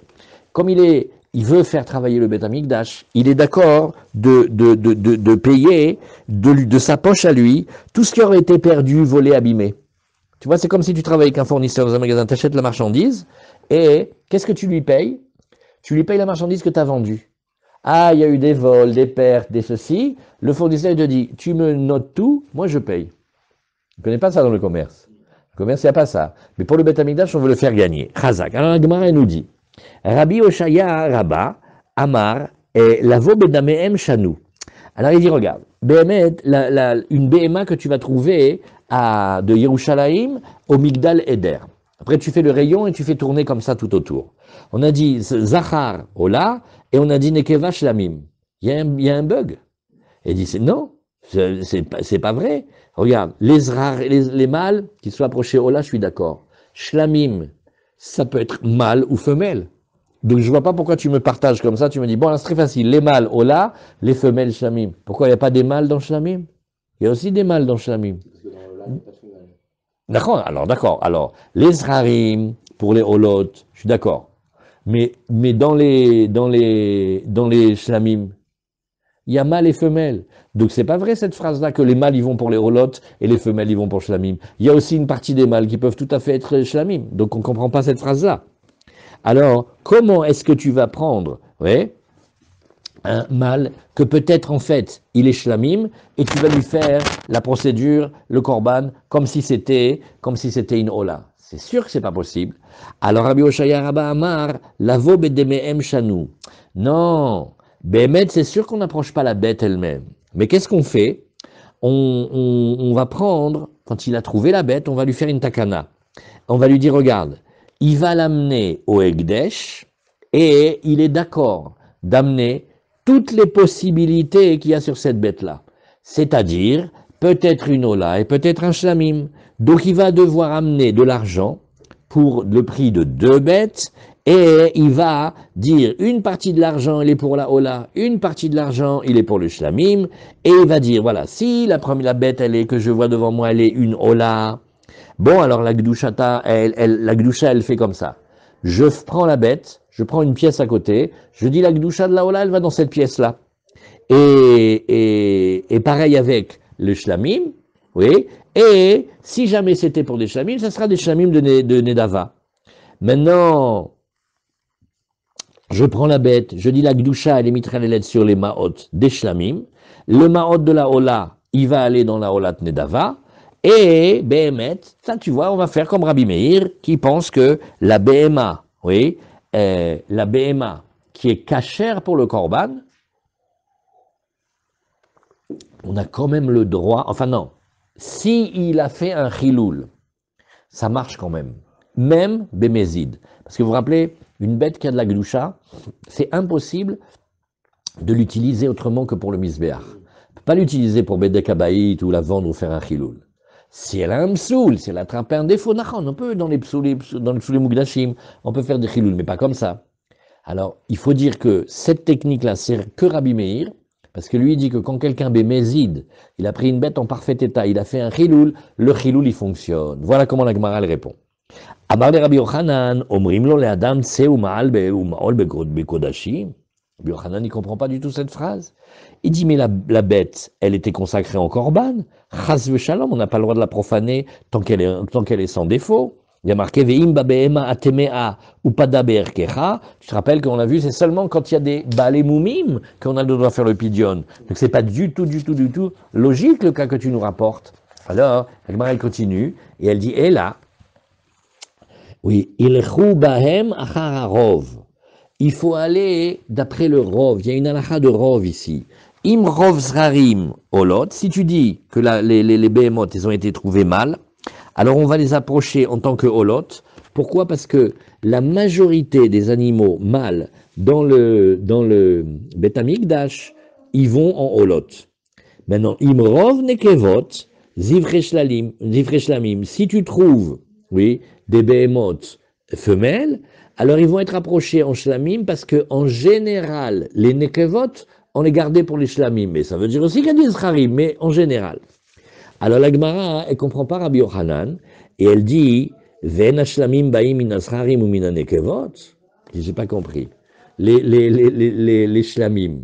comme il veut faire travailler le Beth Amikdash, il est d'accord de payer de sa poche à lui tout ce qui aurait été perdu, volé, abîmé. Tu vois, c'est comme si tu travailles avec un fournisseur dans un magasin, tu achètes la marchandise, et qu'est-ce que tu lui payes? Tu lui payes la marchandise que tu as vendue. Ah, il y a eu des vols, des pertes, des ceci. Le fournisseur te dit, tu me notes tout, moi je paye. Tu ne connais pas ça dans le commerce. Le commerce, il n'y a pas ça. Mais pour le Beth Amikdash, on veut le faire gagner. Chazak. Alors la Gemara nous dit, Rabbi Oshaya Rabba, Amar, et lavo bedamehem shanu. Alors il dit, regarde, Behemet, une BMA que tu vas trouver de Yerushalayim au Migdal Eder. Après tu fais le rayon et tu fais tourner comme ça tout autour. On a dit Zachar Ola et on a dit Nekeva Shlamim. Il y a un bug. Et il dit, non, c'est pas vrai. Regarde, les mâles qui sont approchés Ola, je suis d'accord. Shlamim, ça peut être mâle ou femelle. Donc je vois pas pourquoi tu me partages comme ça, tu me dis, bon là c'est très facile, les mâles Ola, les femelles Shlamim. Pourquoi il n'y a pas des mâles dans Shlamim? Il y a aussi des mâles dans Shlamim. Parce que dans le lac, il n'y a pas de femelle. D'accord. Alors, les Zrarim, pour les Olot, je suis d'accord. Mais dans les Shlamim, il y a mâles et femelles. Donc c'est pas vrai cette phrase-là que les mâles ils vont pour les Olot et les femelles ils vont pour Shlamim. Il y a aussi une partie des mâles qui peuvent tout à fait être Shlamim. Donc on comprend pas cette phrase-là. Alors, comment est-ce que tu vas prendre un mâle que peut-être en fait il est shlamim et tu vas lui faire la procédure, le korban, comme si c'était une ola? C'est sûr que c'est pas possible. Alors Rabbi Oshaya Rabba Amar, lavo bedemehem shanu. Non, Behemet, c'est sûr qu'on n'approche pas la bête elle-même. Mais qu'est-ce qu'on fait? On va prendre, quand il a trouvé la bête, on va lui faire une takana. On va lui dire, regarde, il va l'amener au Ekdesh et il est d'accord d'amener toutes les possibilités qu'il y a sur cette bête-là. C'est-à-dire, peut-être une ola et peut-être un shlamim. Donc il va devoir amener de l'argent pour le prix de 2 bêtes et il va dire une partie de l'argent il est pour la ola, une partie de l'argent il est pour le shlamim et il va dire, voilà, si la bête elle est que je vois devant moi elle est une ola, bon, alors la Gdouchata, la Gdoucha, elle fait comme ça. Je prends la bête, je prends une pièce à côté, je dis la Gdoucha de la Ola, elle va dans cette pièce-là. Et pareil avec le Shlamim, oui, et si jamais c'était pour des Shlamim, ça sera des Shlamim de Nedava. Maintenant, je prends la bête, je dis la Gdoucha, elle émettra les lettres sur les Maot des Shlamim. Le Maot de la Ola, il va aller dans la Ola de Nedava. Et Behemet, ça tu vois, on va faire comme Rabbi Meir qui pense que la BMA, oui, la BMA qui est cachère pour le korban, on a quand même le droit, enfin non, si il a fait un chiloul, ça marche quand même Bémézid. Parce que vous vous rappelez, une bête qui a de la gdoucha, c'est impossible de l'utiliser autrement que pour le misbéach. On ne peut pas l'utiliser pour Bédek Abaït ou la vendre ou faire un chiloul. Si elle a un psoul, si elle a attrapé un défaut, on peut dans les psouli mugdashim, on peut faire des chiloul, mais pas comme ça. Alors, il faut dire que cette technique-là, c'est que Rabbi Meir, parce que lui, il dit que quand quelqu'un bémézid, il a pris une bête en parfait état, il a fait un chiloul, le chiloul, il fonctionne. Voilà comment la Gemara, elle répond. Amar le Rabbi Yochanan, omrim lo le adam tse ou ma'al bekodashim. Rabbi Yochanan, il ne comprend pas du tout cette phrase. Il dit, mais la bête, elle était consacrée en korban. Chas v'shalom, on n'a pas le droit de la profaner tant qu'elle est sans défaut. Il y a marqué ve'im ba'be'ema atemea upada be'erkecha. Tu te rappelles qu'on a vu, c'est seulement quand il y a des baalei mumim qu'on a le droit de faire le pidion. Donc c'est pas du tout logique le cas que tu nous rapportes. Alors, la Gemara, elle continue et elle dit, et là, oui, ilchu bahem achar harov. Il faut aller d'après le rov. Il y a une halakha de rov ici. Im rov zrarim olot. Si tu dis que les behemoth, ils ont été trouvés mal, alors on va les approcher en tant que olot. Pourquoi? Parce que la majorité des animaux mâles dans le Beth Amikdash, ils vont en olot. Maintenant, im rov nekevot zivre shlamim. Si tu trouves, oui, des behemoth femelles, alors ils vont être approchés en shlamim parce que en général, les nekevot, on les gardait pour les shlamim. Mais ça veut dire aussi qu'il y a des zrarim, mais en général. Alors la Gemara, elle comprend pas Rabbi Yochanan, et elle dit, Ve'en shlamim ba'im min zrarim ou min nekevot. J'ai pas compris. Les shlamim,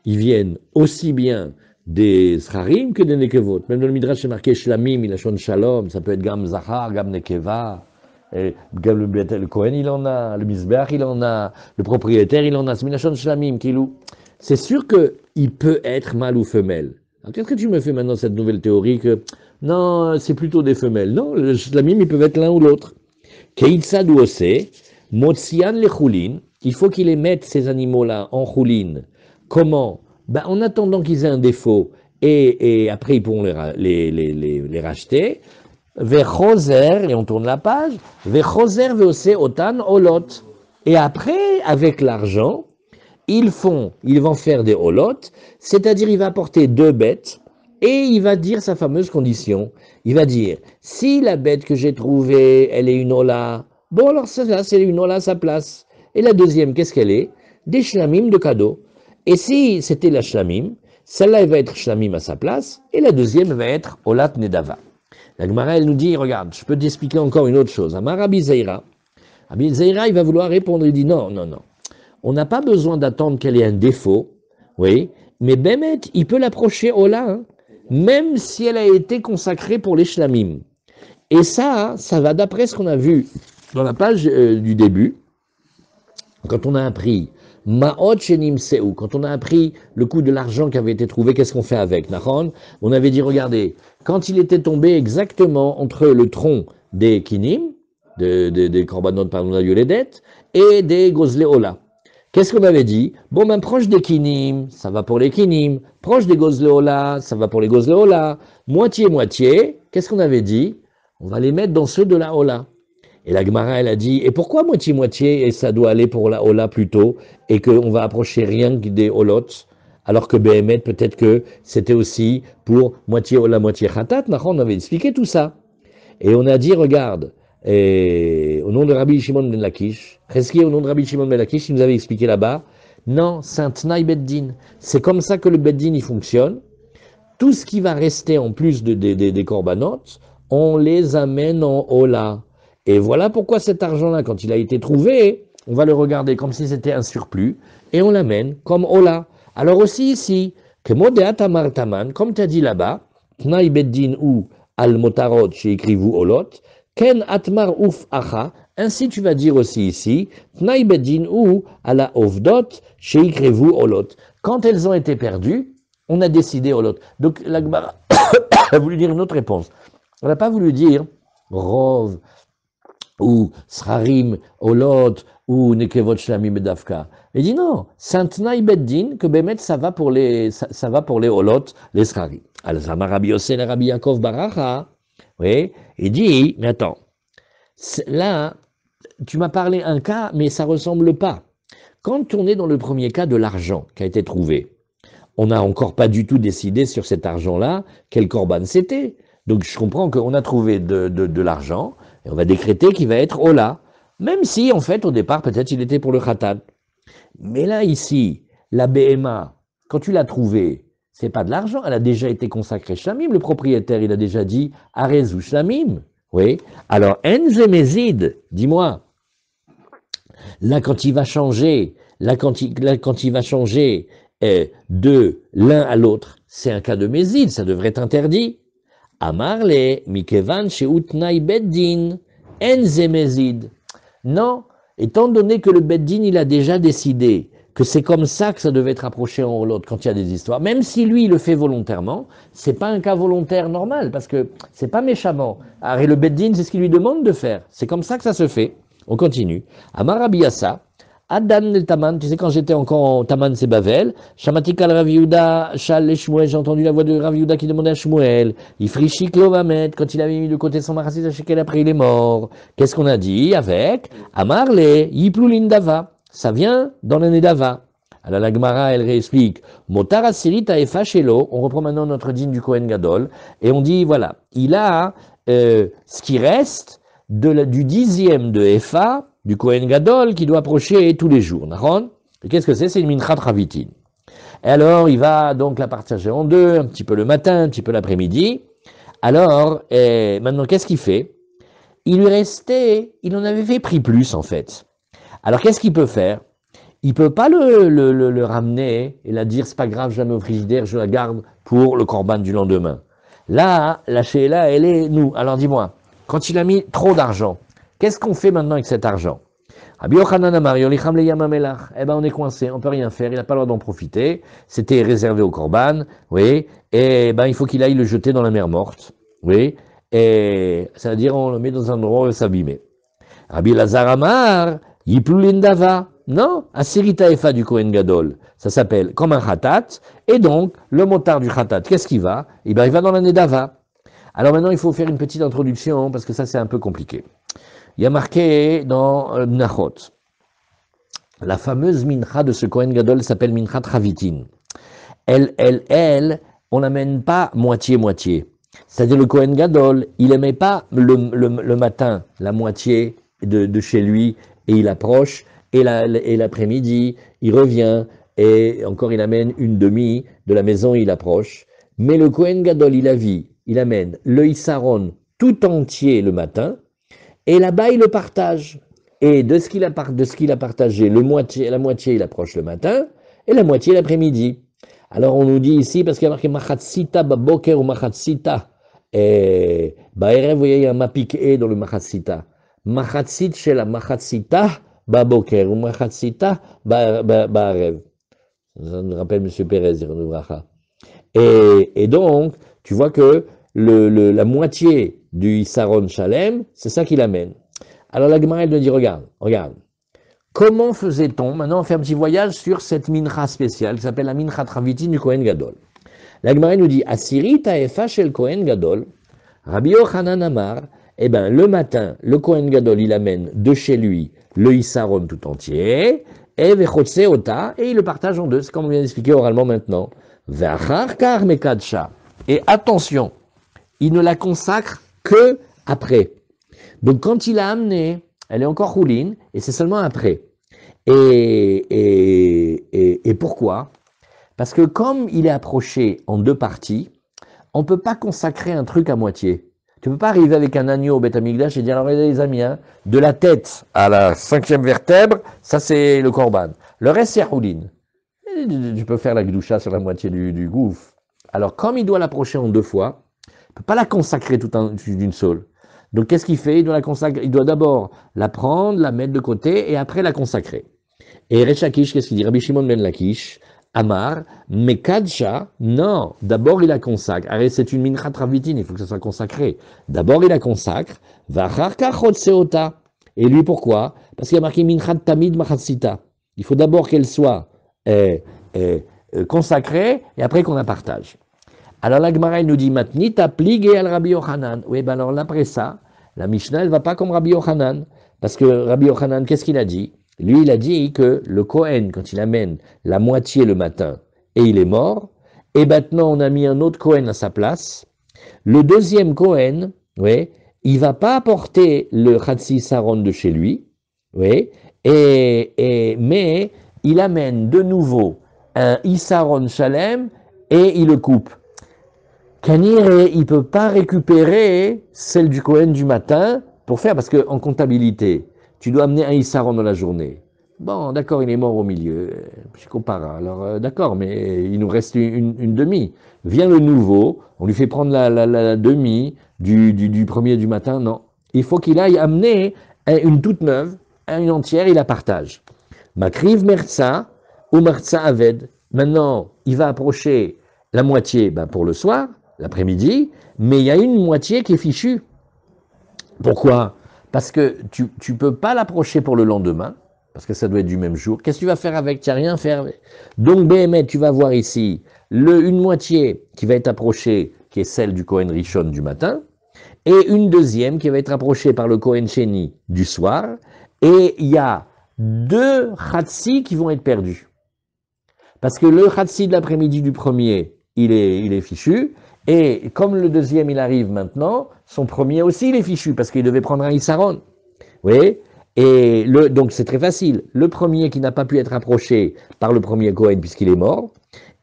ils viennent aussi bien des zrarim que des nekevot. Même dans le Midrash, c'est marqué shlamim, il a shon shalom, ça peut être gam zachar, gam nekeva. Le Kohen, il en a, le Mizbeach, il en a, le propriétaire, il en a, c'est Minachon Shlamim, Kilou. C'est sûr qu'il peut être mâle ou femelle. Alors qu'est-ce que tu me fais maintenant cette nouvelle théorie que, non, c'est plutôt des femelles. Non, le Shlamim, ils peuvent être l'un ou l'autre. Keïtsad ou Ose, Motsian les choulin, il faut qu'il les mette, ces animaux-là, en choulin. Comment? Ben, en attendant qu'ils aient un défaut, et après ils pourront les racheter. Vechoser, et on tourne la page, Vechoser veose otan olot. Et après, avec l'argent, ils vont faire des olot, c'est-à-dire il va apporter 2 bêtes, et il va dire sa fameuse condition. Il va dire, si la bête que j'ai trouvée, elle est une ola, bon alors celle-là, c'est une ola à sa place. Et la deuxième, qu'est-ce qu'elle est? Des shlamim de cadeau. Et si c'était la shlamim, celle-là, elle va être shlamim à sa place, et la deuxième va être olat nedava. La Gemara, elle nous dit, regarde, je peux t'expliquer encore une autre chose. Amar Rabbi Zeira, il va vouloir répondre, il dit, non, non, non. On n'a pas besoin d'attendre qu'elle ait un défaut, oui, mais Bémet, il peut l'approcher ola, hein, même si elle a été consacrée pour les shlamim. Et ça va d'après ce qu'on a vu dans la page du début, quand on a appris Ma'ot shenim se'u, quand on a appris le coût de l'argent qui avait été trouvé, qu'est-ce qu'on fait avec Nahon? On avait dit, regardez, quand il était tombé exactement entre le tronc des kinim, des korbanot pardon yoledet, et des gozle ola. Qu'est-ce qu'on avait dit? Bon, ben, proche des kinim, ça va pour les kinim. Proche des gozle ola, ça va pour les gozle ola. Moitié-moitié, qu'est-ce qu'on avait dit? On va les mettre dans ceux de la ola. Et la Gemara, elle a dit, et pourquoi moitié-moitié, et ça doit aller pour la ola plutôt, et qu'on va approcher rien que des olot, alors que Béhémet, peut-être que c'était aussi pour moitié ola, moitié khatat. On avait expliqué tout ça. Et on a dit, regarde, et au nom de Rabbi Shimon ben Lakish, Cheski, au nom de Rabbi Shimon ben Lakish, il nous avait expliqué là-bas, non, c'est un Tnaï Beddin. C'est comme ça que le Beddin, il fonctionne. Tout ce qui va rester en plus des corbanotes, on les amène en Ola. Et voilà pourquoi cet argent-là, quand il a été trouvé, on va le regarder comme si c'était un surplus, et on l'amène comme Ola. Alors aussi ici, que Modéat Amar Taman, comme tu as dit là-bas, Tnaï Beddin ou Al-Motarot, chez écrivez-vous Olot, Ken Atmar Uf Acha, ainsi tu vas dire aussi ici, Tnaï Beddin ou Ala Ovdot, chez écrivez-vous Olot. Quand elles ont été perdues, on a décidé Olot. Donc la Gemara a voulu dire une autre réponse. On n'a pas voulu dire Rov, ou Srarim, Olot, ou Nekevot Shlamim Bedavka. Il dit non, c'est Tnaï Beddin, que Bémet, ça va pour les Olot, les Srarim. Al-Zama Rabbi Yossé, Rabbi Yaakov Baracha, oui, il dit, mais attends, là, tu m'as parlé un cas, mais ça ressemble pas. Quand on est dans le premier cas de l'argent qui a été trouvé, on n'a encore pas du tout décidé sur cet argent-là quel korban c'était. Donc je comprends qu'on a trouvé de l'argent, et on va décréter qu'il va être Ola, même si en fait au départ peut-être il était pour le Khatat. Mais là ici, la BMA, quand tu l'as trouvée, c'est pas de l'argent, elle a déjà été consacrée Shlamim, le propriétaire il a déjà dit Arezou Shlamim. Oui, alors Enzemezid, dis-moi, là quand il va changer, quand il va changer de l'un à l'autre, c'est un cas de Mézid, ça devrait être interdit. Amarle, Mikevan Sheutnai Beddin, Enzemezid. Non, étant donné que le Beddin il a déjà décidé que c'est comme ça que ça devait être approché en l'autre quand il y a des histoires, même si lui il le fait volontairement, c'est pas un cas volontaire normal, parce que c'est pas méchamment. Alors, et le Beddin, c'est ce qu'il lui demande de faire. C'est comme ça que ça se fait. On continue. Amar Rabbi Yassa, Adan el Taman, tu sais, quand j'étais encore en Taman, c'est Bavel, Shamatikal Rav Yehuda, Shal et Shmuel, j'ai entendu la voix de Rav Yehuda qui demandait à Shmuel, Ifrishi Klovamet, quand il avait mis de côté son marassis à Shekel, après il est mort. Qu'est-ce qu'on a dit avec Amarle, Yiplulin Dava, ça vient dans l'année d'Ava. Alors la Gemara, elle réexplique, Motar Asirit Aefa Shelo, on reprend maintenant notre dîne du Kohen Gadol, et on dit, voilà, il a ce qui reste du 10e de Efa, du Kohen Gadol, qui doit approcher tous les jours. Et qu'est-ce que c'est? C'est une minchat ravitin. Et alors, il va donc la partager en deux, un petit peu le matin, un petit peu l'après-midi. Alors, maintenant, qu'est-ce qu'il fait? Il lui restait, il en avait fait pris plus, en fait. Alors, qu'est-ce qu'il peut faire? Il peut pas le ramener et la dire, c'est pas grave, je la mets au frigidaire, je la garde pour le korban du lendemain. Là, la sheila, elle est nous. Alors, dis-moi, quand il a mis trop d'argent, qu'est-ce qu'on fait maintenant avec cet argent? Rabbi Yochanan Amar Yolicham le Yamamelach. Eh ben, on est coincé, on peut rien faire, il n'a pas le droit d'en profiter. C'était réservé au korban, oui. Et ben, il faut qu'il aille le jeter dans la mer morte, oui. Et ça veut dire, on le met dans un endroit où il va s'abîmer. Rabbi Lazar Amar Yiplulin Dava. Non, Asirita Efa du Kohen Gadol. Ça s'appelle comme un Khatat. Et donc, le motard du Khatat, qu'est-ce qu'il va? Eh bien, il va dans la Nedava. Alors maintenant, il faut faire une petite introduction, parce que ça, c'est un peu compliqué. Il y a marqué dans Nachot, la fameuse mincha de ce Kohen Gadol s'appelle Minchat Ravitin. Elle, on n'amène pas moitié-moitié. C'est-à-dire le Kohen Gadol, il n'aimait pas le matin, la moitié de chez lui, et il approche, et l'après-midi, il revient, et encore il amène une demi de la maison, il approche. Mais le Kohen Gadol, il amène le Issaron tout entier le matin, et là-bas, il le partage. Et de ce qu'il a partagé, la moitié, il approche le matin, et la moitié l'après-midi. Alors, on nous dit ici, parce qu'il y a marqué Machatsita Baboker ou Machatsita. Et Baerev, vous voyez, il y a un mapik E dans le Machatsita. Machatsit chez la Machatsita Baboker ou Machatsita Baerev. Ça nous rappelle M. Pérez, et donc, tu vois que la moitié du Issaron Shalem, c'est ça qu'il amène. Alors la Gemara, elle nous dit, regarde. Comment faisait-on? Maintenant, on fait un petit voyage sur cette mincha spéciale qui s'appelle la mincha Ravitin du Kohen Gadol. La Gemara nous dit, Asiri ta'efa shel Kohen Gadol, Rabbi Yochanan Amar, eh bien, le matin, le Kohen Gadol, il amène de chez lui le Issaron tout entier, et vechotse ota, et il le partage en deux. C'est comme on vient d'expliquer oralement maintenant. Ve'achar kar mekadsha. Et attention, il ne la consacre que après. Donc quand il a amené, elle est encore rouline, et c'est seulement après. Et pourquoi? Parce que comme il est approché en deux parties, on ne peut pas consacrer un truc à moitié. Tu ne peux pas arriver avec un agneau au Beth Amikdash et dire, alors regardez les amis, hein, de la tête à la 5e vertèbre, ça c'est le korban. Le reste c'est rouline. Tu peux faire la gdoucha sur la moitié du gouffre. Alors comme il doit l'approcher en deux fois, il ne peut pas la consacrer d'une seule. Donc, qu'est-ce qu'il fait? Il doit la consacrer. Il doit d'abord la prendre, la mettre de côté, et après la consacrer. Et Resh Lakish, qu'est-ce qu'il dit? Rabbi Shimon ben Lakish, Amar, Mekadsha, non. D'abord, il la consacre. Arrête, c'est une minchat ravitin, il faut que ça soit consacré. D'abord, il la consacre. Vacharka chotseota. Et lui, pourquoi? Parce qu'il y a marqué minchat tamid machatsita. Il faut d'abord qu'elle soit consacrée, et après qu'on la partage. Alors la Gemara nous dit matnit apligé al Rabbi Yochanan. Oui, ben alors après ça, la Mishnah elle va pas comme Rabbi Yochanan, parce que Rabbi Yochanan, qu'est-ce qu'il a dit? Lui, il a dit que le Kohen, quand il amène la moitié le matin et il est mort, et maintenant on a mis un autre Kohen à sa place. Le deuxième Kohen, oui, il va pas apporter le Chatsi Saron de chez lui, oui, mais il amène de nouveau un Issaron Shalem et il le coupe. Kanire, il ne peut pas récupérer celle du Kohen du matin pour faire, parce qu'en comptabilité, tu dois amener un Issaron dans la journée. Bon, d'accord, il est mort au milieu, je compare. Alors, d'accord, mais il nous reste une demi. Vient le nouveau, on lui fait prendre la demi du premier du matin, non. Il faut qu'il aille amener une toute neuve, une entière, il la partage. Makriv Merza ou Merza Aved. Maintenant, il va approcher la moitié pour le soir, l'après-midi, mais il y a une moitié qui est fichue. Pourquoi? Parce que tu ne peux pas l'approcher pour le lendemain, parce que ça doit être du même jour. Qu'est-ce que tu vas faire avec? Tu n'as rien à faire. Donc, Béhémet, tu vas voir ici une moitié qui va être approchée, qui est celle du Kohen Rishon du matin, et une deuxième qui va être approchée par le Kohen Sheni du soir, et il y a deux Khatsi qui vont être perdus. Parce que le Khatsi de l'après-midi du premier, il est fichu, et comme le deuxième il arrive maintenant, son premier aussi il est fichu, parce qu'il devait prendre un Issaron. Oui, et donc c'est très facile. Le premier qui n'a pas pu être approché par le premier Kohen puisqu'il est mort,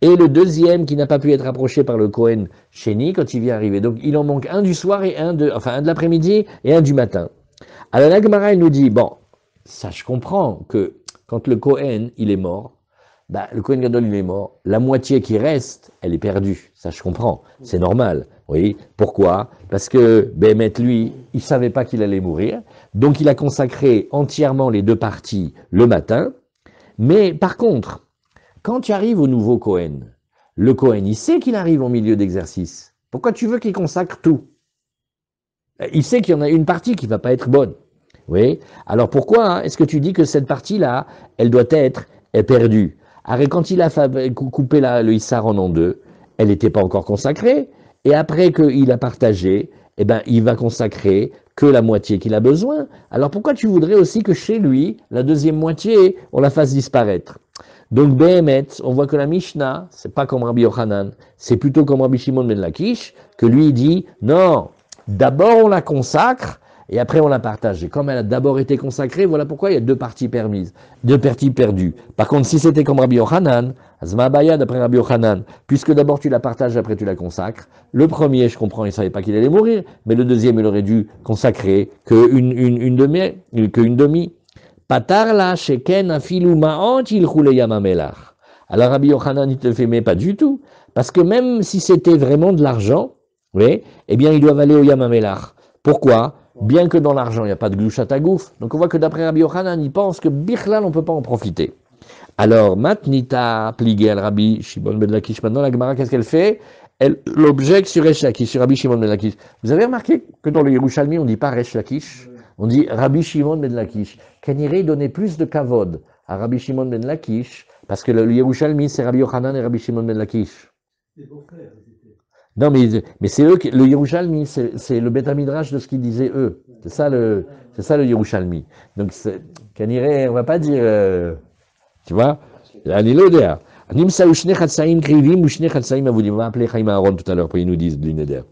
et le deuxième qui n'a pas pu être approché par le Kohen Sheni quand il vient arriver. Donc il en manque un du soir et un de l'après-midi et un du matin. Alors la Gemara elle nous dit, bon, ça je comprends que quand le Kohen il est mort, le Kohen Gadol, il est mort. La moitié qui reste, elle est perdue. Ça, je comprends. C'est normal. Oui. Pourquoi? Parce que Béhémet, lui, il ne savait pas qu'il allait mourir. Donc, il a consacré entièrement les deux parties le matin. Mais, par contre, quand tu arrives au nouveau Kohen, le Kohen, il sait qu'il arrive en milieu d'exercice. Pourquoi tu veux qu'il consacre tout? Il sait qu'il y en a une partie qui ne va pas être bonne. Oui. Alors pourquoi est-ce que tu dis que cette partie-là, elle doit être perdue? Alors quand il a coupé le Issaron en deux, elle n'était pas encore consacrée. Et après qu'il a partagé, eh ben, il va consacrer que la moitié qu'il a besoin. Alors pourquoi tu voudrais aussi que chez lui, la deuxième moitié, on la fasse disparaître? Donc, Behemet, on voit que la Mishnah, c'est pas comme Rabbi Yochanan, c'est plutôt comme Rabbi Shimon ben Lakish, que lui il dit, non, d'abord on la consacre, et après on la partage. Et comme elle a d'abord été consacrée, voilà pourquoi il y a deux parties permises, deux parties perdues. Par contre, si c'était comme Rabbi Yochanan, Azma Abaya d'après Rabbi Yochanan, puisque d'abord tu la partages, après tu la consacres, le premier, je comprends, il savait pas qu'il allait mourir, mais le deuxième, il aurait dû consacrer qu'une demi. Patar la sheken afilu ma'ant il roule yamamelach. Alors Rabbi Yochanan, il te fait, mais pas du tout. Parce que même si c'était vraiment de l'argent, oui, eh bien, ils doivent aller au yamamelach. Pourquoi? Bien que dans l'argent, il n'y a pas de glouchat à gouffre. Donc on voit que d'après Rabbi Yochanan, il pense que Bichlal, on ne peut pas en profiter. Alors, Matnita, pligué al Rabbi Shimon ben Lakish. Maintenant, la Gemara, qu'est-ce qu'elle fait? Elle l'objecte sur Resh Lakish, sur Rabbi Shimon ben Lakish. Vous avez remarqué que dans le Yerushalmi, on ne dit pas Resh Lakish? On dit Rabbi Shimon ben Lakish. Keniré donnait plus de kavod à Rabbi Shimon ben Lakish, parce que le Yerushalmi, c'est Rabbi Yochanan et Rabbi Shimon ben Lakish. C'est beau frère. Non, mais c'est eux, le Yerushalmi, c'est le Beth Midrash de ce qu'ils disaient eux. C'est ça le Yerushalmi. Donc, Keniré, on va pas dire, tu vois, allez l'odeur. Nimsa ou Shnei Chatsaim Krivim ou Shnei Chatsaim Avodim. On va appeler Chaim Aaron tout à l'heure, pour qu'ils nous disent de l'inéder.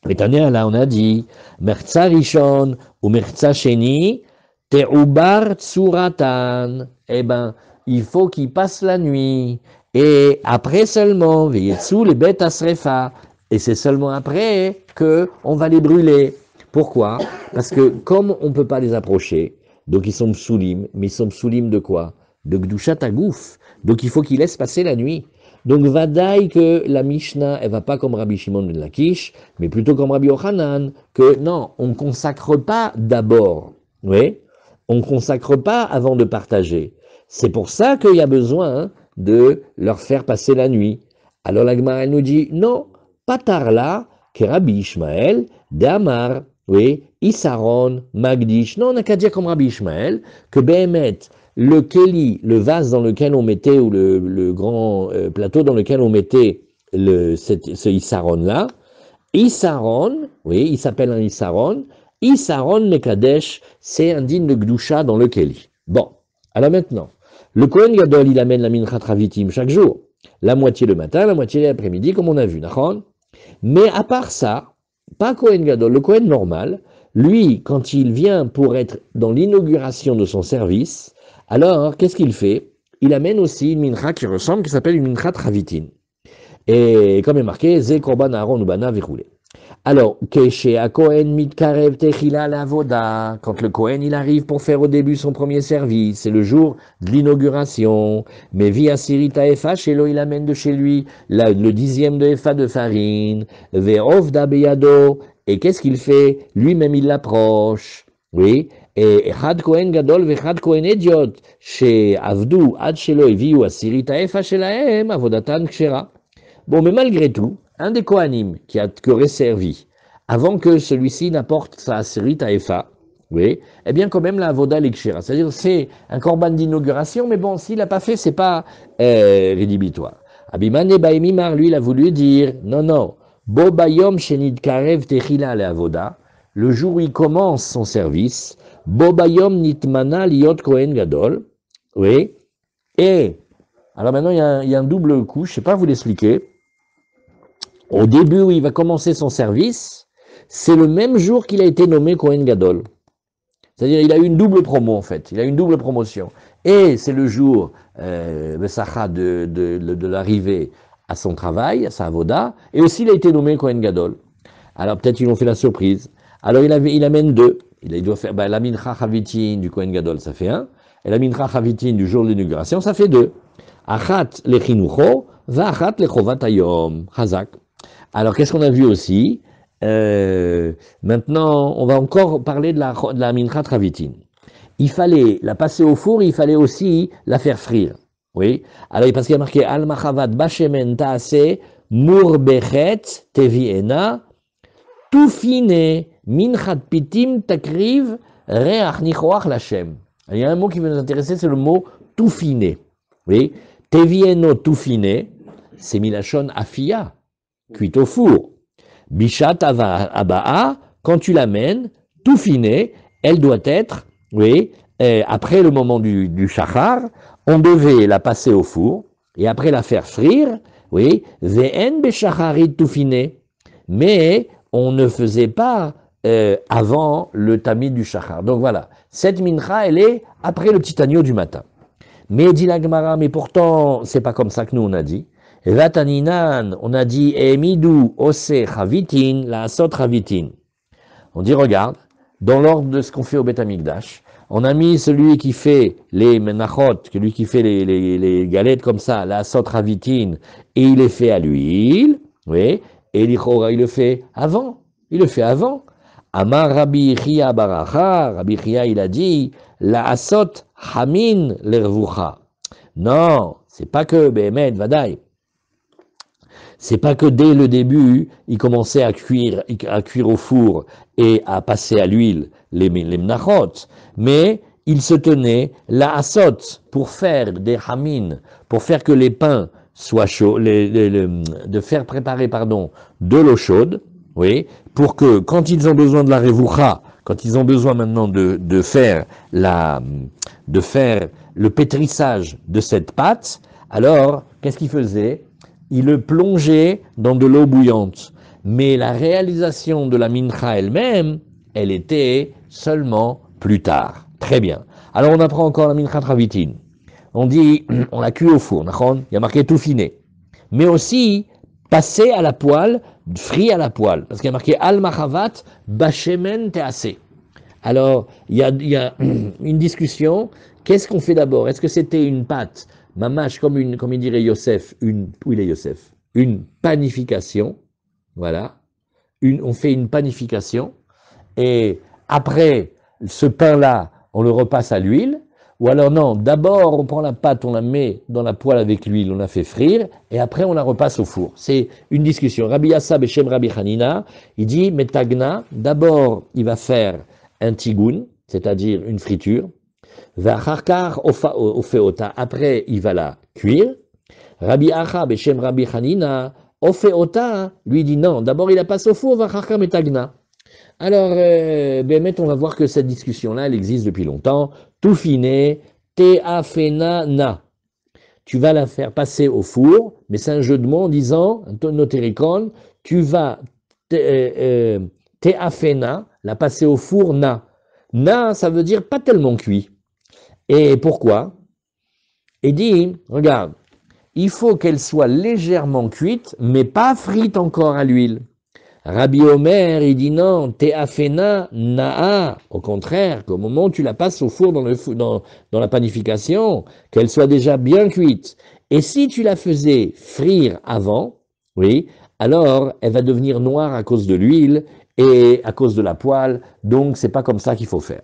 Et là, on a dit, Mertza Rishon ou Mertza Sheni, Te'ubar Tsuratan. Eh ben, il faut qu'il passe la nuit. Et après seulement, Veyetsu les bêtes asrefa. Et c'est seulement après que on va les brûler. Pourquoi? Parce que comme on ne peut pas les approcher, donc ils sont psoulim, mais ils sont psoulim de quoi? De Gdushat Agouf. Donc il faut qu'ils laissent passer la nuit. Donc vadaï que la Mishnah, elle va pas comme Rabbi Shimon ben Lakish, mais plutôt comme Rabbi Yochanan, que non, on ne consacre pas d'abord. Oui, on ne consacre pas avant de partager. C'est pour ça qu'il y a besoin de leur faire passer la nuit. Alors la Gemara, elle nous dit, non, patar là, que Rabbi Ishmael, d'Amar, oui, Isaron, Magdish. Non, on n'a qu'à dire comme Rabbi Ishmael, que Behemet, le keli, le vase dans lequel on mettait, ou le grand plateau dans lequel on mettait ce Isaron-là, Isaron, oui, il s'appelle un Isaron, Isaron Mekadesh, c'est un digne de Gdusha dans le keli. Bon, alors maintenant, le Kohen Gadol, il amène la Minchat Ravitim chaque jour, la moitié le matin, la moitié l'après-midi, comme on a vu, Nachon. Mais à part ça, pas Kohen Gadol, le Kohen normal, lui, quand il vient pour être dans l'inauguration de son service, alors, qu'est-ce qu'il fait? Il amène aussi une mincha qui ressemble, qui s'appelle une mincha Ravitin. Et comme est marqué, Ze korban Aaron ubana viroulé. Alors, Keshe a Kohen mitkarev techila lavoda, quand le Kohen il arrive pour faire au début son premier service, c'est le jour de l'inauguration, mais via Sirita Efa, chez lui, il amène de chez lui le 10e de Efa de farine, Ve'ovda beyado, et qu'est-ce qu'il fait? Lui-même il l'approche, oui, et Had Kohen Gadol vechad Kohen Ediot, chez Avdu, Ad Shelo Eviu Asirita Efa Shelaem, Avodatan Kshera. Bon, mais malgré tout, un des Kohanim qui aurait servi, avant que celui-ci n'apporte sa Asirita Efa, oui, eh bien quand même la Avoda l'Ikshera. C'est-à-dire c'est un korban d'inauguration, mais bon, s'il n'a pas fait, c'est pas rédhibitoire. Abimane Baemimar, lui, il a voulu dire, non, Bo Bayom Shenid Karev Techila le Avoda, le jour où il commence son service, Bobayom Nitmana Liot Kohen Gadol, oui, et, alors maintenant il y a un double coup, je ne sais pas vous l'expliquer, au début où il va commencer son service, c'est le même jour qu'il a été nommé Kohen Gadol. C'est-à-dire il a eu une double promo en fait, il a eu une double promotion. Et c'est le jour de l'arrivée à son travail, à sa avoda, et aussi il a été nommé Kohen Gadol. Alors peut-être ils ont fait la surprise. Alors il amène deux. Il doit faire la mincha chavitin du Kohen Gadol, ça fait un. Et la mincha chavitin du jour de l'inauguration, ça fait deux. Achat lechinucho, va achat lechovat hayom. Chazak. Alors qu'est-ce qu'on a vu aussi? Maintenant, on va encore parler de la mincha chavitin. Il fallait la passer au four, il fallait aussi la faire frire. Oui. Alors parce qu'il y a marqué al machavat bashemen taase murbechet teviena. Tout fine, minchat pitim takriv re'ach nichoach lachem. Il y a un mot qui va nous intéresser, c'est le mot toufiné. Oui, tevieno toufiné, c'est milachon afia, cuite au four. Bishat abaa, quand tu l'amènes, toufiné, elle doit être, oui, après le moment du shachar, on devait la passer au four, et après la faire frire, oui, ve'en beshacharit toufiné, mais on ne faisait pas avant le tamid du shachar. Donc voilà, cette mincha, elle est après le petit agneau du matin. Mais dit la Gemara, mais pourtant, c'est pas comme ça que nous on a dit. Vataninan, on a dit Emidu ose chavitin, la asot chavitin. On dit, regarde, dans l'ordre de ce qu'on fait au Beth Amikdash, on a mis celui qui fait les menachot, celui qui fait les galettes comme ça, la asot chavitin, et il les fait à l'huile, oui, et l'Ichora, il le fait avant. Il le fait avant. Amar Rabbi Chia Baracha, Rabbi Chia, il a dit, la asot hamin l'ervucha. Non, c'est pas que Behemet Vadaï. C'est pas que dès le début, il commençait à cuire au four et à passer à l'huile les menachot, mais il se tenait la asot pour faire des hamin, pour faire que les pains soient chauds, de faire préparer, de l'eau chaude, oui, pour que quand ils ont besoin de la revoucha, quand ils ont besoin maintenant de faire le pétrissage de cette pâte, alors qu'est-ce qu'ils faisaient? Ils le plongeaient dans de l'eau bouillante. Mais la réalisation de la mincha elle-même, elle était seulement plus tard. Très bien. Alors on apprend encore la mincha travitin. On dit, on la cuit au four, il y a marqué tout finé. Mais aussi, passer à la poêle, frit à la poêle. Parce qu'il y a marqué al-machavat bashemen tease. Alors, il y a une discussion. Qu'est-ce qu'on fait d'abord? Est-ce que c'était une pâte, mamash, comme il dirait Yosef, où il est Yosef? Une panification. Voilà. On fait une panification. Et après, ce pain-là, on le repasse à l'huile. Ou alors non, d'abord on prend la pâte, on la met dans la poêle avec l'huile, on la fait frire, et après on la repasse au four. C'est une discussion. Rabbi Yassa Beshem Rabbi Hanina, il dit, Metagna, d'abord il va faire un tigoun, c'est-à-dire une friture, Vacharkar ofeota, après il va la cuire. Rabbi Acha Beshem Rabbi Hanina, ofeota, lui dit non, d'abord il la passe au four, Vacharkar Metagna. Alors, on va voir que cette discussion-là, elle existe depuis longtemps. Tout finé, teafena na. Tu vas la faire passer au four, mais c'est un jeu de mots en disant, un tonotéricon, tu vas teafena, la passer au four na. Na, ça veut dire pas tellement cuit. Et pourquoi? Et dit, regarde, il faut qu'elle soit légèrement cuite, mais pas frite encore à l'huile. Rabbi Omer, il dit non, te'afena na'a, au contraire, qu'au moment où tu la passes au four dans la panification, qu'elle soit déjà bien cuite. Et si tu la faisais frire avant, oui, alors elle va devenir noire à cause de l'huile et à cause de la poêle, donc c'est pas comme ça qu'il faut faire.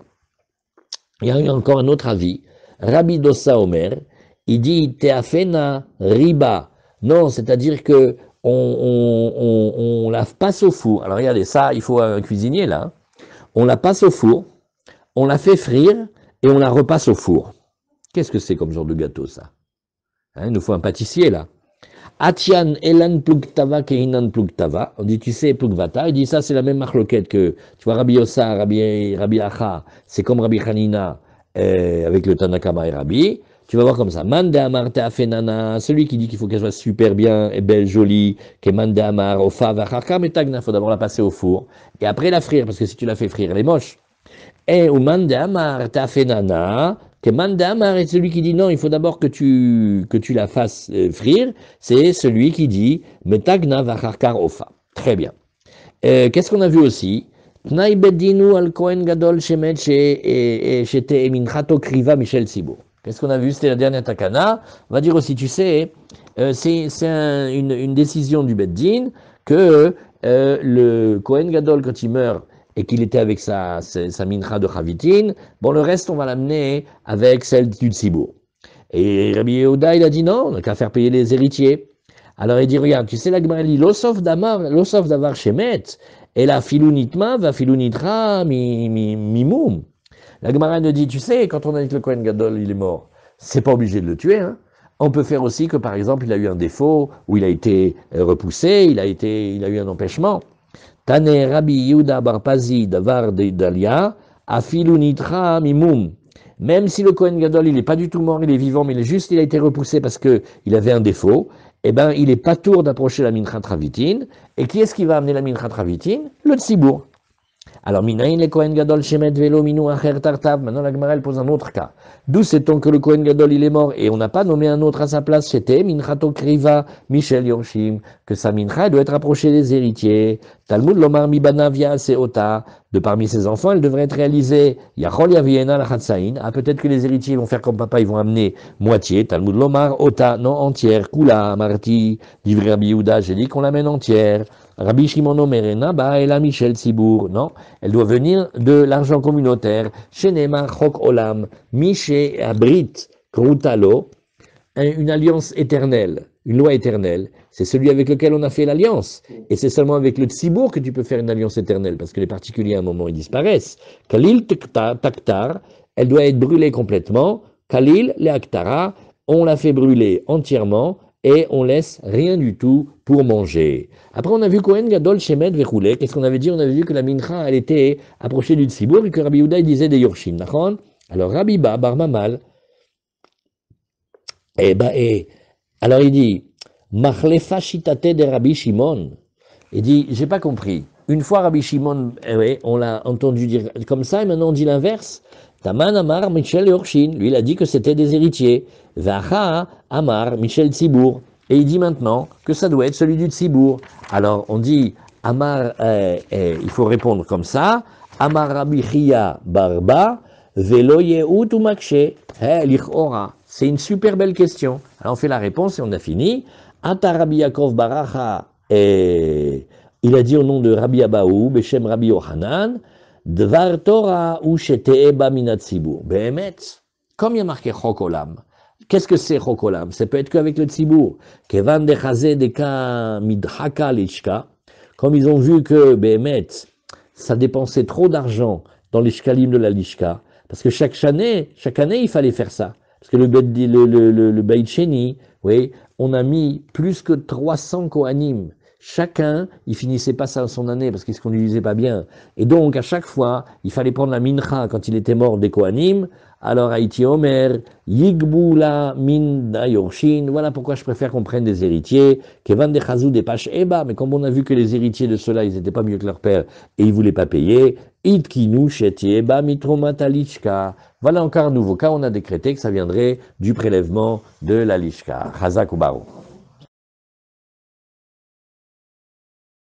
Il y a encore un autre avis. Rabbi Dossa Omer, il dit te'afena riba. Non, c'est-à-dire que on la passe au four. Alors regardez ça, il faut un cuisinier là. On la passe au four, on la fait frire et on la repasse au four. Qu'est-ce que c'est comme genre de gâteau ça? Il nous faut un pâtissier là. Atian elan plugtava keinan plugtava. On dit tu sais plugvata. Il dit ça c'est la même marloquette que tu vois Rabbi Yossa, Rabbi Acha. C'est comme Rabbi Hanina avec le Tanakama et Rabbi. Tu vas voir comme ça. Mande amar te'afenana, celui qui dit qu'il faut qu'elle soit super bien et belle, jolie, que mande amar ofa vacharkar metagna, faut d'abord la passer au four et après la frire, parce que si tu la fais frire, elle est moche. Et ou mande amar te'afenana, que mande amar est celui qui dit non, il faut d'abord que tu la fasses frire, c'est celui qui dit metagna vacharkar ofa. Très bien. Qu'est-ce qu'on a vu aussi? Tnai bedinu al kohen gadol shemet shete eminchato kriva Michel Sibour. Qu'est-ce qu'on a vu? C'était la dernière takana. On va dire aussi, tu sais, c'est une décision du Beddin que le Kohen Gadol, quand il meurt et qu'il était avec sa mincha de Chavitin, bon, le reste, on va l'amener avec celle du Tzibour. Et Rabbi Yehuda, il a dit non, on n'a qu'à faire payer les héritiers. Alors il dit, regarde, tu sais, la Gemara dit, l'osof davar shemet, et la filunitma va filunitra mimoum. La Gemara nous dit, tu sais, quand on a dit que le Kohen Gadol, il est mort, c'est pas obligé de le tuer, hein. On peut faire aussi que, par exemple, il a eu un défaut, ou il a été repoussé, il a eu un empêchement. Tane Rabbi Yehuda bar Pazi davar dalia, afilu nitra mimum. Même si le Kohen Gadol, il n'est pas du tout mort, il est vivant, mais il a été repoussé parce qu'il avait un défaut, eh ben, il est pas tour d'approcher la Mincha Travitin. Et qui est-ce qui va amener la Mincha Travitin? Le Tzibour. Alors, Minaïn, le Kohen Gadol, Shemet, Velo, Minou, Acher, Tartav. Maintenant, la Gemara, elle pose un autre cas. D'où sait-on que le Kohen Gadol, il est mort et on n'a pas nommé un autre à sa place? C'était Minchato Kriva, Michel Yorshim, que sa Mincha doit être approchée des héritiers. Talmud Lomar Mibanavia Seota, de parmi ses enfants, elle devrait être réalisée. Yachol Yaviena la Chatsaïn. Ah, peut-être que les héritiers vont faire comme papa, ils vont amener moitié. Talmud Lomar Ota, non entière. Kula, Marti, Divrei Rabbi Yehuda, j'ai dit qu'on l'amène entière. Rabbi Shimon Omerena, bah, elle a Michel Tzibour. Non, elle doit venir de l'argent communautaire. Shenema Chok Olam, Miché Abrit, Krutalo, une alliance éternelle, une loi éternelle. C'est celui avec lequel on a fait l'alliance. Et c'est seulement avec le Tzibour que tu peux faire une alliance éternelle, parce que les particuliers, à un moment, ils disparaissent. Kalil Taktar, elle doit être brûlée complètement. Kalil le Aktara, on la fait brûler entièrement et on laisse rien du tout pour manger. Après, on a vu Kohen Gadol Shemet Vechoulé. Qu'est-ce qu'on avait dit? On avait vu que la Mincha, elle était approchée du Tzibour et que Rabbi Yehuda, il disait des Yorshim. D'accord? Alors, Rabbi Ba, Bar Mamal, alors il dit, Machlefa Shitate de Rabbi Shimon. Il dit, j'ai pas compris. Une fois Rabbi Shimon, on l'a entendu dire comme ça, et maintenant on dit l'inverse. Taman Amar Michel Yorshin, lui il a dit que c'était des héritiers. Vacha Amar Michel Tzibour. Et il dit maintenant que ça doit être celui du Tzibour. Alors on dit, Amar, il faut répondre comme ça. Amar Rabbi Chia Barba, Velo Yehout ou Makshe, Lichora. C'est une super belle question. Alors on fait la réponse et on a fini. Ata Rabbi Yaakov Baracha, et il a dit au nom de Rabbi Abaou, Beshem Rabbi Yochanan, Dvar Torah ou Sheteeba Minat Tzibour. Behemet, comme il y a marqué Chok Olam. Qu'est-ce que c'est Chok Olam? Ça peut être qu'avec le Tzibour. Kevan Dechazé Deka Midhaka Lishka. Comme ils ont vu que Behemet, ça dépensait trop d'argent dans les shkalim de la Lishka. Parce que chaque année, il fallait faire ça. Parce que le Beit Sheni, oui, on a mis plus que 300 Kohanim. Chacun, il finissait pas ça son année parce qu'il se conduisait pas bien. Et donc, à chaque fois, il fallait prendre la mincha quand il était mort des Kohanim. Alors, Haïti Omer, Yigbula min Yorshin. Voilà pourquoi je préfère qu'on prenne des héritiers. Kevan de Chazou des Pash Eba. Mais comme on a vu que les héritiers de ceux-là, ils étaient pas mieux que leur père et ils voulaient pas payer. Itkinu Shetieba mitromatalichka. Voilà encore un nouveau cas. On a décrété que ça viendrait du prélèvement de la Lishka. Chazak ou Barou.